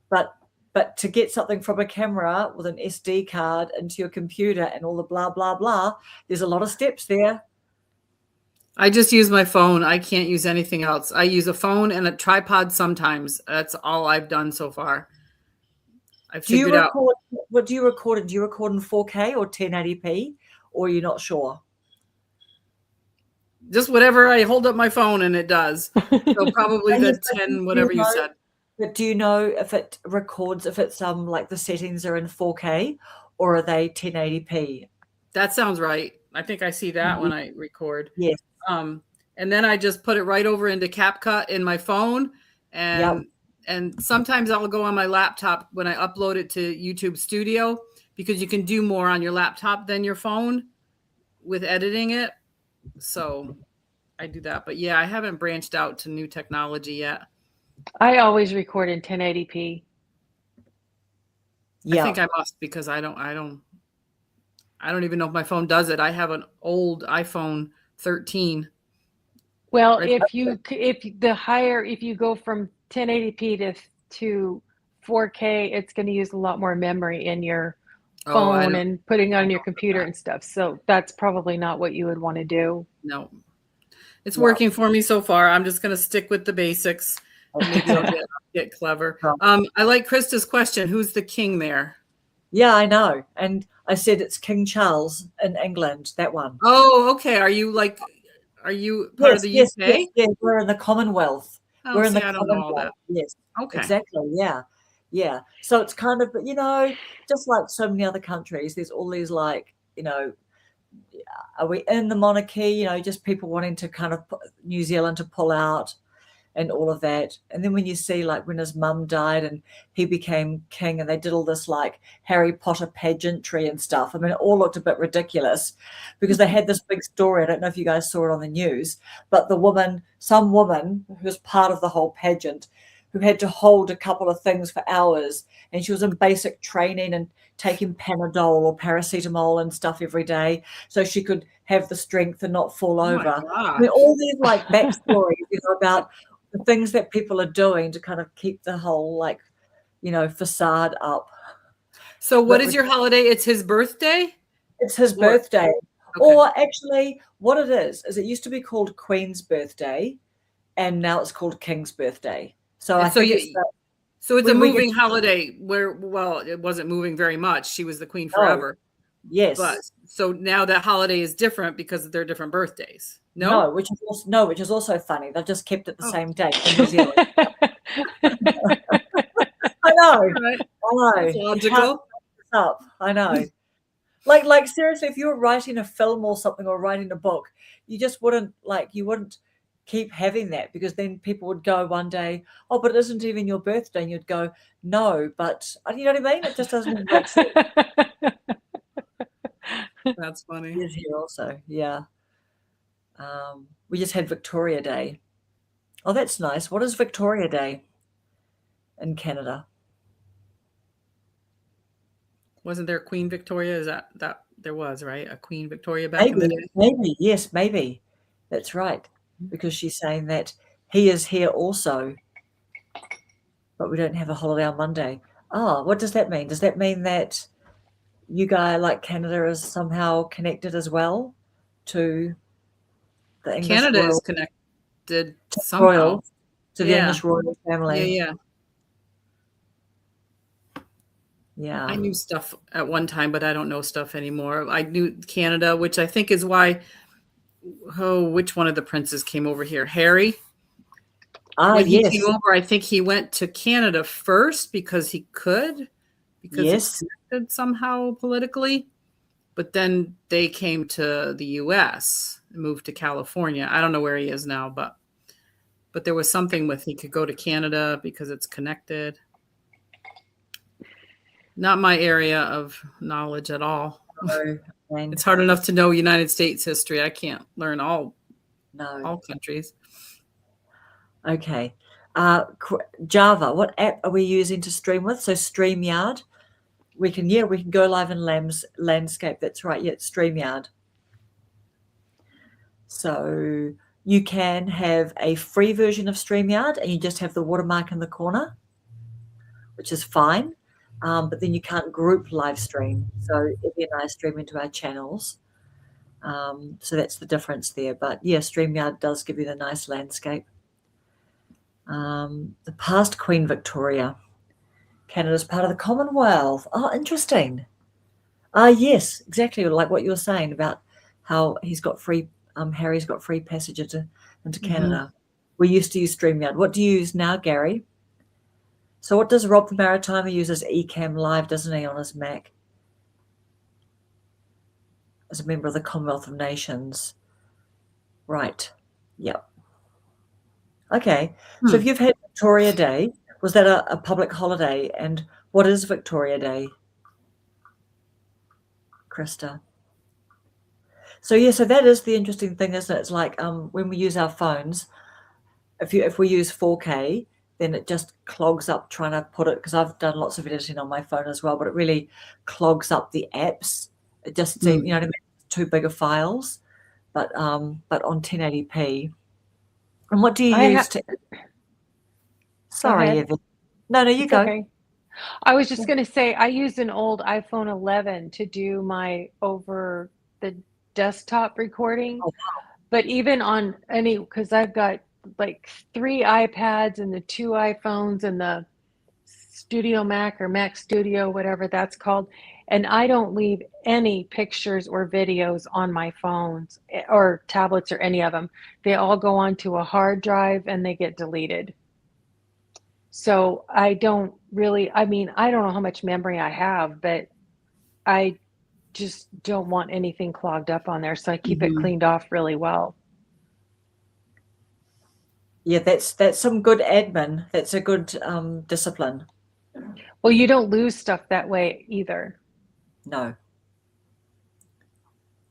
But to get something from a camera with an SD card into your computer and all the blah blah blah, there's a lot of steps there. I just use my phone. I can't use anything else. I use a phone and a tripod sometimes. That's all I've done so far. I've Do you figured out. record? What do you record in? Do you record in 4K or 1080p, or you're not sure? Just whatever I hold up my phone and it does. So probably And the yes, 10, whatever you said. But do you know if it records, if it's like the settings are in 4K or are they 1080p? That sounds right. I think I see that when I record. Yes. And then I just put it right over into CapCut in my phone. And sometimes I'll go on my laptop when I upload it to YouTube Studio, because you can do more on your laptop than your phone with editing it. So I do that. But yeah, I haven't branched out to new technology yet. I always record in 1080p. Yeah. I think I must, because I don't even know if my phone does it. I have an old iPhone 13. Well, if you go from 1080p to 4K, it's going to use a lot more memory in your phone and putting on your computer and stuff. So that's probably not what you would want to do. No, it's working for me so far. I'm just going to stick with the basics. Maybe I'll get clever. I like Krista's question. Who's the king there? Yeah, I know. And I said it's King Charles in England, that one. Oh, okay. Are you part of the UK? Yes, we're in the Commonwealth. Oh, we're in the I don't know all that. Yes. Okay. Exactly. Yeah. Yeah. So it's kind of, just like so many other countries, there's all these are we in the monarchy? Just people wanting to kind of New Zealand to pull out and all of that. And then when you see like when his mum died and he became king and they did all this like Harry Potter pageantry and stuff. I mean, it all looked a bit ridiculous because they had this big story. I don't know if you guys saw it on the news, but some woman who was part of the whole pageant, who had to hold a couple of things for hours, and she was in basic training and taking Panadol or paracetamol and stuff every day so she could have the strength and not fall over. I mean, all these like backstories, about the things that people are doing to kind of keep the whole facade up. So what is your holiday? It's his birthday? It's his birthday. Okay. Or actually what it is it used to be called Queen's birthday and now it's called King's birthday. So it's a moving holiday where, it wasn't moving very much. She was the queen forever. Yes. But so now that holiday is different because they're different birthdays. No, which is also funny. They've just kept it the same date in New Zealand. I know. Right. I know. That's logical. I know. Like seriously, if you were writing a film or something or writing a book, you just wouldn't keep having that, because then people would go one day, oh, but it isn't even your birthday, and you'd go, no, but you know what I mean? It just doesn't make sense. That's funny. It is here also, yeah. We just had Victoria Day. Oh, that's nice. What is Victoria Day in Canada? Wasn't there Queen Victoria? Is that there was, right? A Queen Victoria back in the day? Maybe, yes, maybe. That's right. Because she's saying that he is here also, but we don't have a holiday on Monday. Oh, what does that mean? Does that mean that you guys, like Canada, is somehow connected as well to the English Canada royal, is connected somehow to the English royal family? Yeah. I knew stuff at one time, but I don't know stuff anymore. I knew Canada, which I think is why. Which one of the princes came over here? Harry? When he came over, I think he went to Canada first because he could, because it's connected somehow politically. But then they came to the U.S. and moved to California. I don't know where he is now, but there was something with he could go to Canada because it's connected. Not my area of knowledge at all. No, and It's hard enough to know United States history. I can't learn all countries. Okay. Java, what app are we using to stream with? So StreamYard. We can go live in landscape. That's right. Yeah, it's StreamYard. So you can have a free version of StreamYard and you just have the watermark in the corner, which is fine. But then you can't group live stream. So Evie and I stream into our channels. So that's the difference there. But yeah, StreamYard does give you the nice landscape. The past Queen Victoria. Canada's part of the Commonwealth. Oh, interesting. Yes, exactly like what you were saying about how he's got free, Harry's got free passage into Canada. We used to use StreamYard. What do you use now, Gary? So what does Rob the Maritimer use as Ecamm Live, doesn't he, on his Mac? As a member of the Commonwealth of Nations. Right. Yep. Okay. So if you've had Victoria Day, was that a public holiday? And what is Victoria Day, Krista? So yeah, so that is the interesting thing, isn't it? It's like when we use our phones, if we use 4K, then it just clogs up trying to put it, because I've done lots of editing on my phone as well, but it really clogs up the apps. It just seems, you know what I mean, too big of files. But on 1080p. And what do you use to? Sorry, Evie. No, you go. Okay. I was just going to say, I used an old iPhone 11 to do my over the desktop recording. Oh, wow. But even on any, because I've got like 3 iPads and the 2 iPhones and the Studio Mac or Mac Studio, whatever that's called. And I don't leave any pictures or videos on my phones or tablets or any of them. They all go onto a hard drive and they get deleted. So I don't really, I mean, I don't know how much memory I have, but I just don't want anything clogged up on there. So I keep it cleaned off really well. Yeah, that's some good admin. That's a good discipline. Well, you don't lose stuff that way either. No.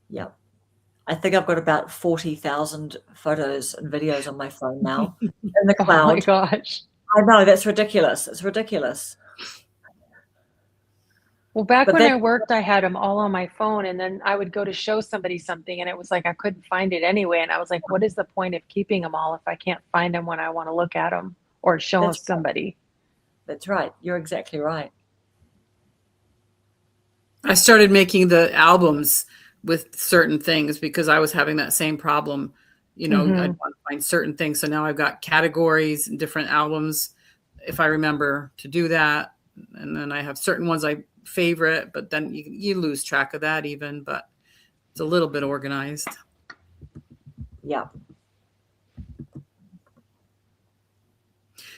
Yeah. I think I've got about 40,000 photos and videos on my phone now in the cloud. Oh my gosh. I know, that's ridiculous. It's ridiculous. Well, back when I worked, I had them all on my phone, and then I would go to show somebody something, and it was like I couldn't find it anyway. And I was like, what is the point of keeping them all if I can't find them when I want to look at them or show them somebody? That's right. You're exactly right. I started making the albums with certain things because I was having that same problem. You know, I'd want to find certain things. So now I've got categories and different albums, if I remember to do that. And then I have certain ones I favorite, but then you lose track of that even, but it's a little bit organized. Yeah.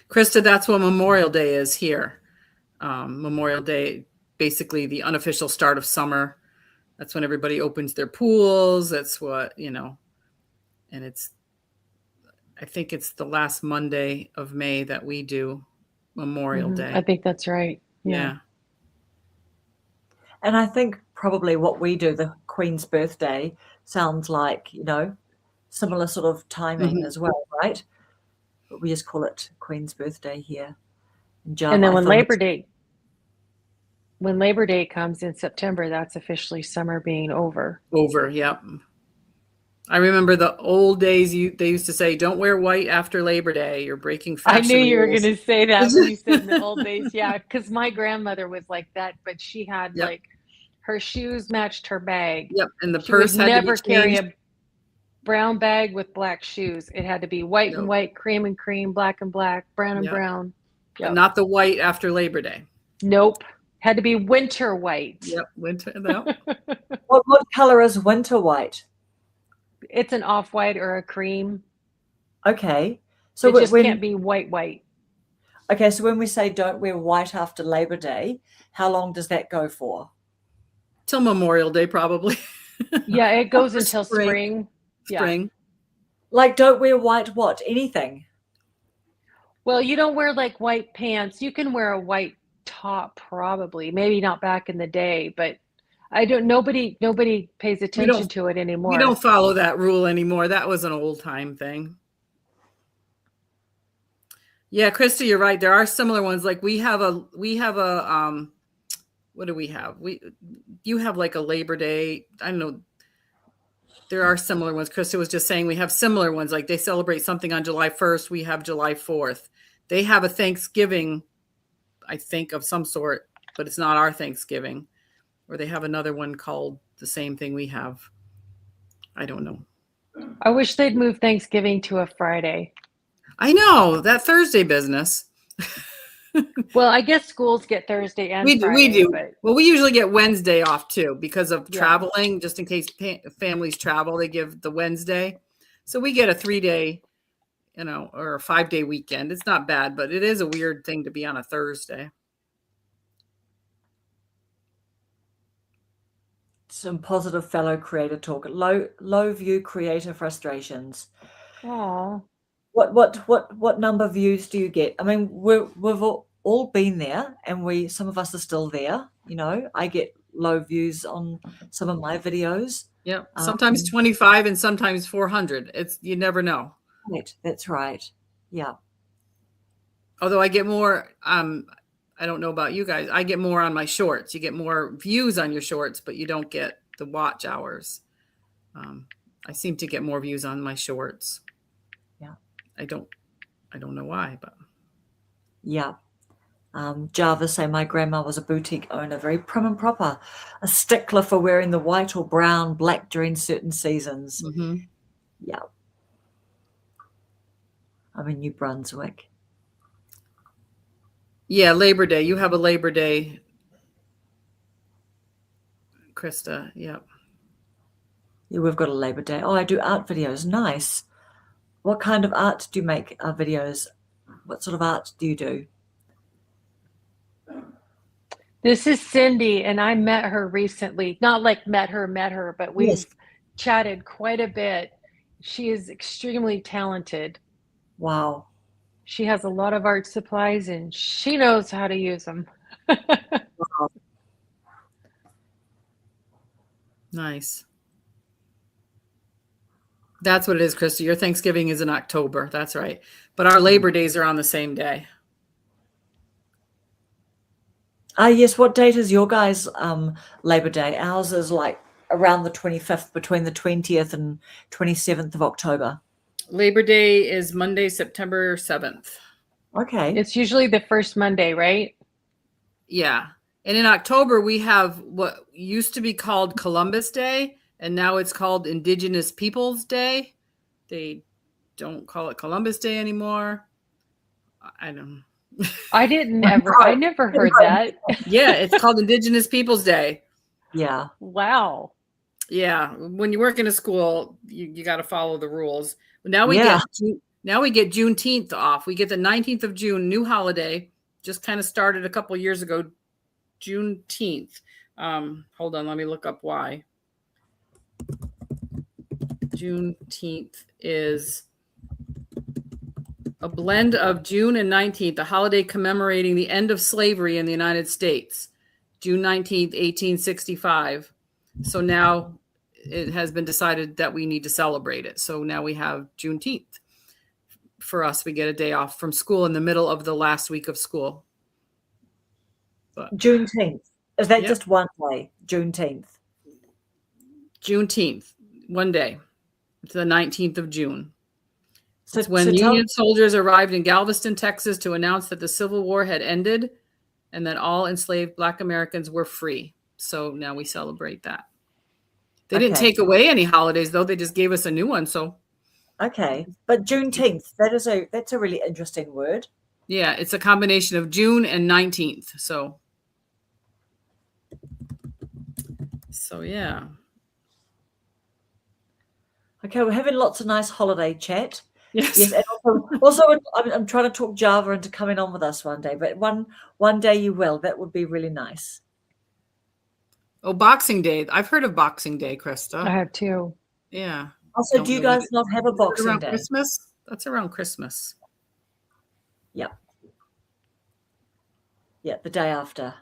Krista, that's what Memorial Day is here. Memorial Day, basically the unofficial start of summer. That's when everybody opens their pools. That's what, you know, and I think it's the last Monday of May that we do Memorial Day. I think that's right. Yeah. And I think probably what we do, the Queen's birthday, sounds like, you know, similar sort of timing as well, right? But we just call it Queen's birthday here. And then when Labor Day comes in September, that's officially summer being over. Yep. I remember the old days. They used to say, "Don't wear white after Labor Day. You're breaking fashion." I knew you were going to say that when you said in the old days. Yeah, because my grandmother was like that, but she had like her shoes matched her bag. Yep, and the she purse would had never to be carry changed. a brown bag with black shoes. It had to be white and white, cream and cream, black and black, brown and brown. Yep. Not the white after Labor Day. Nope. Had to be winter white. Yep, winter. No. What color is winter white? It's an off-white or a cream. Okay. So it just can't be white. Okay, so when we say don't wear white after Labor Day, how long does that go for? Till Memorial Day, probably. Yeah, it goes until spring. Spring. Like don't wear white what? Anything? Well, you don't wear like white pants. You can wear a white top, probably. Maybe not back in the day, but I don't. Nobody pays attention to it anymore. We don't follow that rule anymore. That was an old time thing. Yeah, Krista, you're right. There are similar ones. Like we have a what do we have? You have like a Labor Day. I don't know. There are similar ones. Krista was just saying we have similar ones. Like they celebrate something on July 1st. We have July 4th. They have a Thanksgiving, I think, of some sort, but it's not our Thanksgiving. Or they have another one called the same thing we have. I don't know. I wish they'd move Thanksgiving to a Friday. I know, that Thursday business. Well, I guess schools get Thursday and Friday. We do. But well, we usually get Wednesday off too because of traveling, just in case families travel, they give the Wednesday. So we get a 3-day, or a 5-day weekend. It's not bad, but it is a weird thing to be on a Thursday. Some positive fellow creator talk. Low view creator frustrations. oh, What number of views do you get? I mean, we've all been there, and some of us are still there. I get low views on some of my videos. Yeah, sometimes 25 and sometimes 400. You never know. Right, that's right. Yeah. Although I get more. I don't know about you guys. I get more on my shorts. You get more views on your shorts, but you don't get the watch hours. I seem to get more views on my shorts. Yeah. I don't know why, but yeah. Java say my grandma was a boutique owner, very prim and proper, a stickler for wearing the white or brown, black during certain seasons. Mm-hmm. Yeah. I'm in New Brunswick. Yeah, Labor Day. You have a Labor Day, Krista. Yeah. Yeah, we've got a Labor Day. Oh, I do art videos. Nice. What kind of art do you make videos? What sort of art do you do? this is Cindy, and I met her recently. Not like met her, but we've chatted quite a bit. She is extremely talented. Wow. She has a lot of art supplies, and she knows how to use them. Wow. Nice. That's what it is, Krista. Your Thanksgiving is in October. That's right. But our Labor Days are on the same day. Yes. What date is your guys' Labor Day? Ours is like around the 25th, between the 20th and 27th of October. Labor Day is Monday, September 7th. Okay. It's usually the first Monday, right? Yeah. And in October, we have what used to be called Columbus Day, and now it's called Indigenous Peoples Day. They don't call it Columbus Day anymore. I don't know. I never heard that. Yeah, it's called Indigenous Peoples Day. Yeah. Wow. Yeah. When you work in a school, you got to follow the rules. Now we get Juneteenth off. We get the 19th of June, new holiday. Just kind of started a couple years ago, Juneteenth. Hold on, let me look up why. Juneteenth is a blend of June and 19th, a holiday commemorating the end of slavery in the United States. June 19th, 1865. So now it has been decided that we need to celebrate it. So now we have Juneteenth. For us, we get a day off from school in the middle of the last week of school. But Juneteenth. Is that just one day? Juneteenth. Juneteenth, one day. It's the 19th of June. So it's when Union soldiers arrived in Galveston, Texas to announce that the Civil War had ended and that all enslaved Black Americans were free. So now we celebrate that. They didn't take away any holidays, though. They just gave us a new one. So, okay, but Juneteenth, that's a really interesting word. Yeah, it's a combination of June and 19th. So yeah. Okay, we're having lots of nice holiday chat. Yes. And also I'm trying to talk Java into coming on with us one day, but one day you will. That would be really nice. Oh, Boxing Day. I've heard of Boxing Day, Krista. I have too. Yeah. Also, do you guys not have a Boxing Day? Christmas? That's around Christmas. Yeah. Yeah, the day after.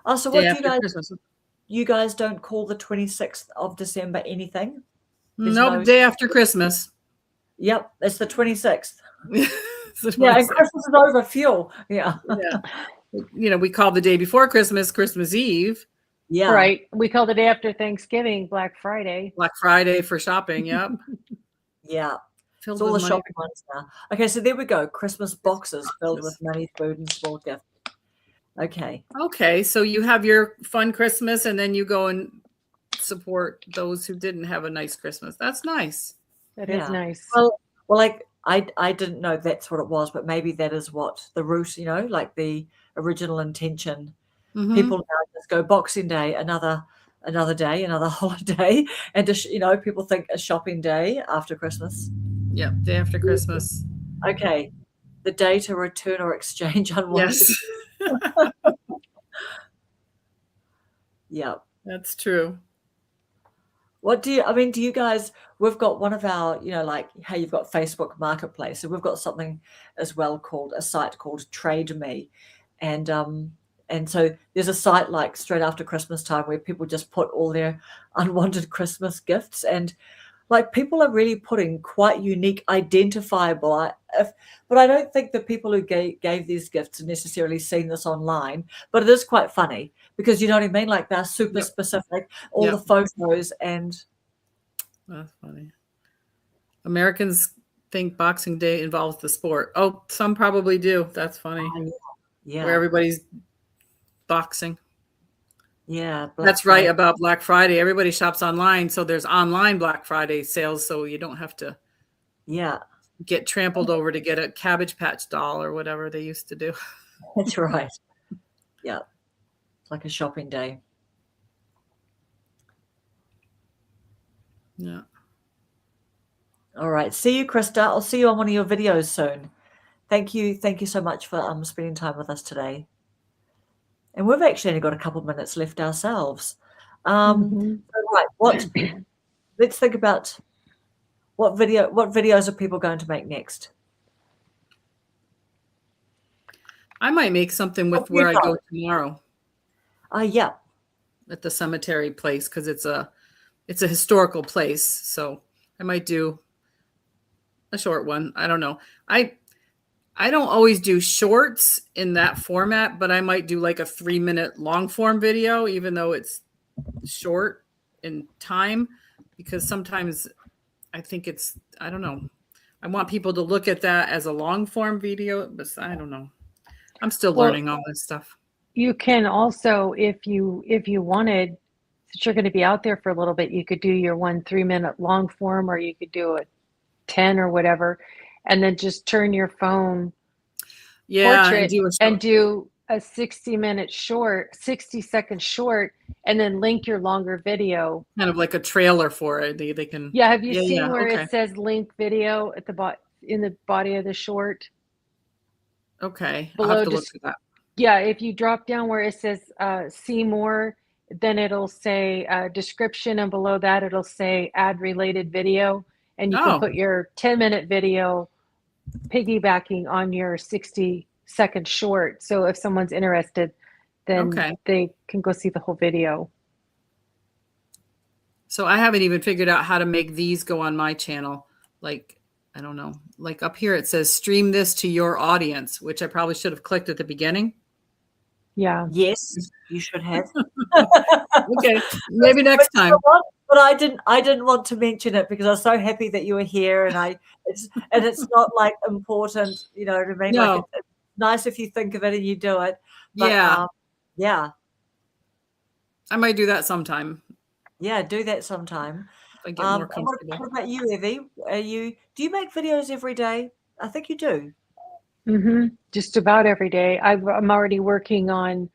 Oh, so Day what do after Christmas. you guys don't call the 26th of December anything? There's Nope, day after Christmas. Yep, it's the 26th. It's the Yeah, and 26th. Christmas is over fuel. Yeah. Yeah. You know, we call the day before Christmas, Christmas Eve. Yeah. Right. We call the day after Thanksgiving Black Friday. Black Friday for shopping. Yep. Yeah. Filled It's all the with money. shopping ones now. Okay, so there we go. Christmas boxes filled with money, food, and small gifts. Okay. Okay, so you have your fun Christmas, and then you go and support those who didn't have a nice Christmas. That's nice. That is nice. Well, like I didn't know that's what it was, but maybe that is what the root, you know, like the original intention. Mhm. People now just go Boxing Day, another day, another holiday, and just, you know, people think a shopping day after Christmas. Yep, day after Christmas. Okay, the day to return or exchange unwanted. Yes, Yeah. that's true. What do you guys, we've got one of our, you know, like, hey, you've got Facebook Marketplace. So we've got something as well called a site called Trade Me. And so there's a site like straight after Christmas time where people just put all their unwanted Christmas gifts, and like people are really putting quite unique, identifiable. But I don't think the people who gave these gifts have necessarily seen this online. But it is quite funny because, you know what I mean? Like they're super specific, all the photos, and that's funny. Americans think Boxing Day involves the sport. Oh, some probably do. That's funny. Yeah. Where everybody's boxing. Yeah. That's right about Black Friday. Everybody shops online, so there's online Black Friday sales, so you don't have to get trampled over to get a Cabbage Patch doll or whatever they used to do. That's right. Yeah. It's like a shopping day. Yeah. All right. See you, Krista. I'll see you on one of your videos soon. Thank you. Thank you so much for spending time with us today. And we've actually only got a couple of minutes left ourselves. So right. Let's think about what videos are people going to make next? I might make something with where I go tomorrow. Yeah. At the cemetery place, because it's a historical place. So I might do a short one. I don't know. I don't always do shorts in that format, but I might do like a 3-minute long form video, even though it's short in time, because sometimes I think I don't know. I want people to look at that as a long form video, but I don't know. I'm still learning all this stuff. You can also, if you wanted, since you're going to be out there for a little bit, you could do your 3-minute long form, or you could do a 10 or whatever, and then just turn your phone portrait and do a 60-second short, and then link your longer video. Kind of like a trailer for it. They can. Yeah. Have you seen where it says link video at the in the body of the short? Okay. Below, I'll have to look at that. Yeah. If you drop down where it says see more, then it'll say description, and below that it'll say add related video, and you can put your 10-minute video piggybacking on your 60-second short. So if someone's interested, then they can go see the whole video. So I haven't even figured out how to make these go on my channel. Like, I don't know, like up here it says stream this to your audience, which I probably should have clicked at the beginning. Yeah. Yes, you should have. Okay, maybe next time. But I didn't want to mention it because I was so happy that you were here, and it's not like important, you know what I mean? No. Like it's nice if you think of it and you do it. But, yeah. I might do that sometime. Yeah, do that sometime. If I get more comfortable. What about you, Evie? Do you make videos every day? I think you do. Just about every day. I'm already working on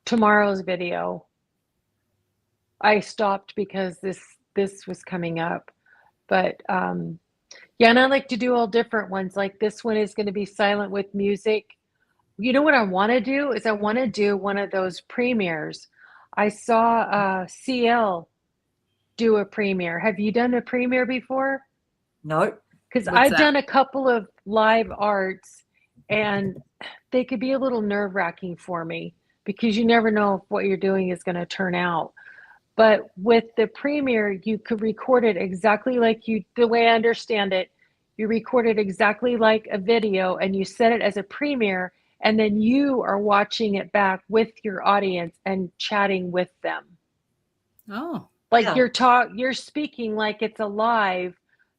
tomorrow's video. I stopped because this was coming up, but and I like to do all different ones. Like this one is going to be silent with music. You know what I want to do is I want to do one of those premieres. I saw CL do a premiere. Have you done a premiere before? No. Because I've done a couple of live arts, and they could be a little nerve-wracking for me because you never know if what you're doing is going to turn out. But with the premiere, you could record it exactly like the way I understand it, you record it exactly like a video and you set it as a premiere, and then you are watching it back with your audience and chatting with them. Oh. Like you're speaking like it's a live,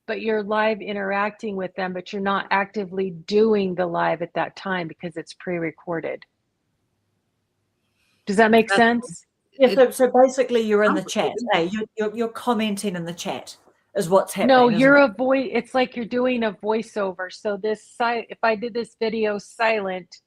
but you're live interacting with them, but you're not actively doing the live at that time because it's pre-recorded. Does that make sense? Yeah, so basically you're in the chat. Hey, you're commenting in the chat is what's happening. No, you're a voice. It's like you're doing a voiceover. So if I did this video silent,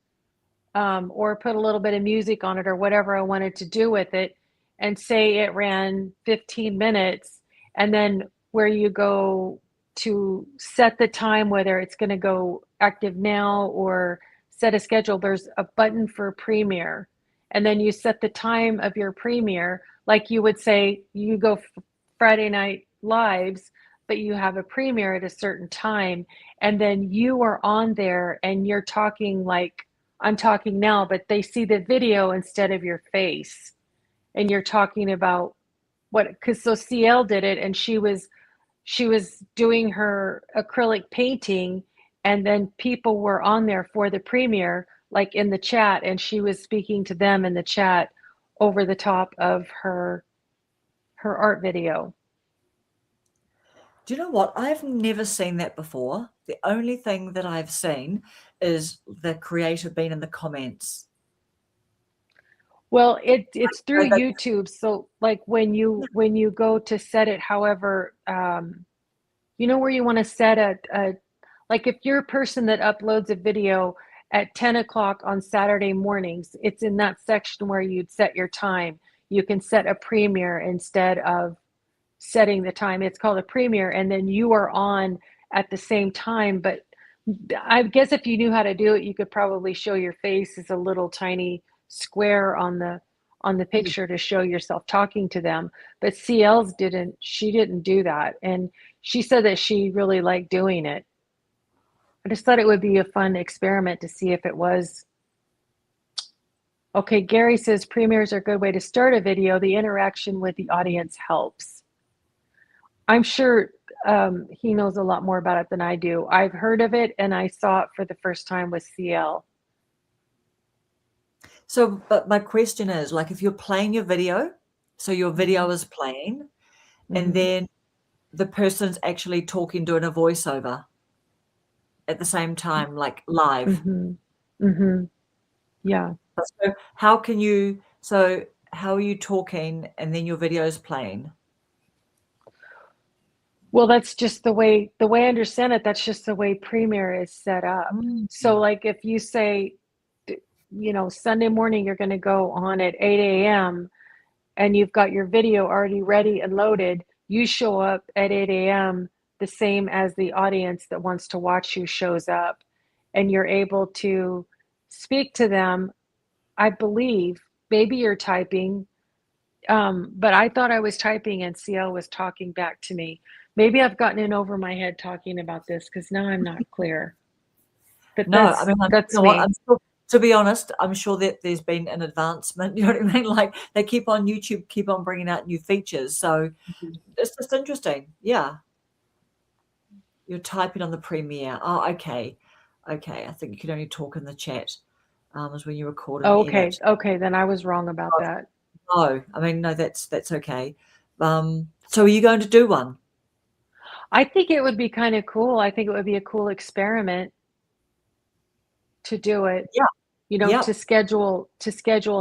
or put a little bit of music on it or whatever I wanted to do with it, and say it ran 15 minutes, and then where you go to set the time, whether it's going to go active now or set a schedule, there's a button for premiere. And then you set the time of your premiere, like you would say you go Friday night lives, but you have a premiere at a certain time. And then you are on there and you're talking like I'm talking now, but they see the video instead of your face. And you're talking about because so CL did it, and she was doing her acrylic painting, and then people were on there for the premiere, like in the chat, and she was speaking to them in the chat over the top of her art video. Do you know what? I've never seen that before. The only thing that I've seen is the creator being in the comments. Well, it's through YouTube. So like when you go to set it, however, you know where you want to set a like if you're a person that uploads a video at 10 o'clock on Saturday mornings, it's in that section where you'd set your time. You can set a premiere instead of setting the time. It's called a premiere, and then you are on at the same time. But I guess if you knew how to do it, you could probably show your face as a little tiny square on the picture to show yourself talking to them. But CL's she didn't do that, and she said that she really liked doing it. I just thought it would be a fun experiment to see if it was. Okay, Gary says premieres are a good way to start a video. The interaction with the audience helps. I'm sure he knows a lot more about it than I do. I've heard of it, and I saw it for the first time with CL. So, but my question is, like, if you're playing your video, so your video is playing, and then the person's actually talking, doing a voiceover at the same time, like live. Yeah. So how are you talking and then your video is playing? Well, that's just the way I understand it. That's just the way Premiere is set up. So like if you say, Sunday morning, you're going to go on at 8 a.m. and you've got your video already ready and loaded, you show up at 8 a.m. the same as the audience that wants to watch you shows up, and you're able to speak to them. I believe maybe you're typing, but I thought I was typing and CL was talking back to me. Maybe I've gotten in over my head talking about this because now I'm not clear. But No, that's me. To be honest, I'm sure that there's been an advancement. You know what I mean? Like they keep on YouTube, keep on bringing out new features. So it's just interesting. Yeah. You're typing on the Premiere. Oh, okay. Okay. I think you can only talk in the chat. Is when you record and edit. Okay. Then I was wrong about that. No, no, that's okay. So are you going to do one? I think it would be kind of cool. I think it would be a cool experiment to do it. Yeah. To schedule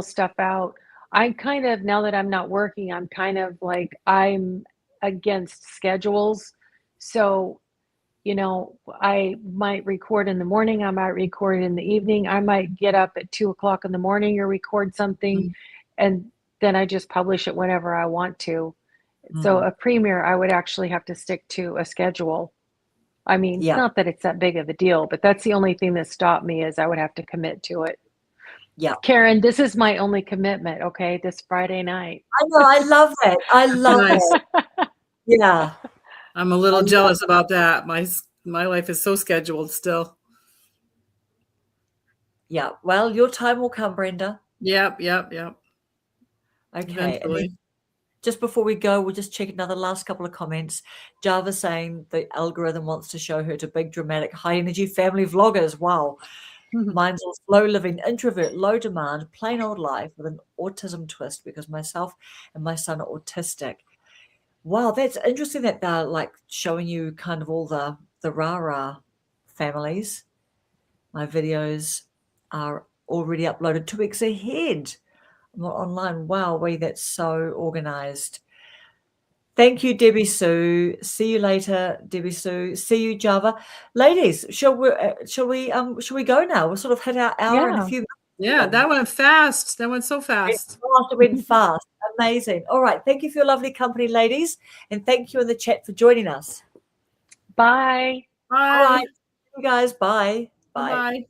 stuff out. I'm kind of, now that I'm not working, I'm kind of like, I'm against schedules. So, I might record in the morning. I might record in the evening. I might get up at 2 o'clock in the morning or record something. And then I just publish it whenever I want to. So a premiere, I would actually have to stick to a schedule. I mean, not that it's that big of a deal, but that's the only thing that stopped me is I would have to commit to it. Yeah. Karen, this is my only commitment, okay? This Friday night. I know, I love that. I love it. Yeah. I'm a little jealous about that. My life is so scheduled still. Yeah. Well, your time will come, Brenda. Yep. Okay. Eventually. Just before we go, we'll just check another last couple of comments. Java saying the algorithm wants to show her to big, dramatic, high-energy family vloggers. Wow. Mine's all slow living, introvert, low demand, plain old life with an autism twist because myself and my son are autistic. Wow, that's interesting that they're like showing you kind of all the rah-rah families. My videos are already uploaded 2 weeks ahead. I'm not online. Wow, that's so organized. Thank you, Debbie Sue. See you later, Debbie Sue. See you, Java. Ladies, shall we go now? We'll sort of hit our hour and a few minutes. Yeah, that went fast. That went so fast. It went fast. Amazing. All right. Thank you for your lovely company, ladies. And thank you in the chat for joining us. Bye. Bye. All right. You guys, bye. Bye.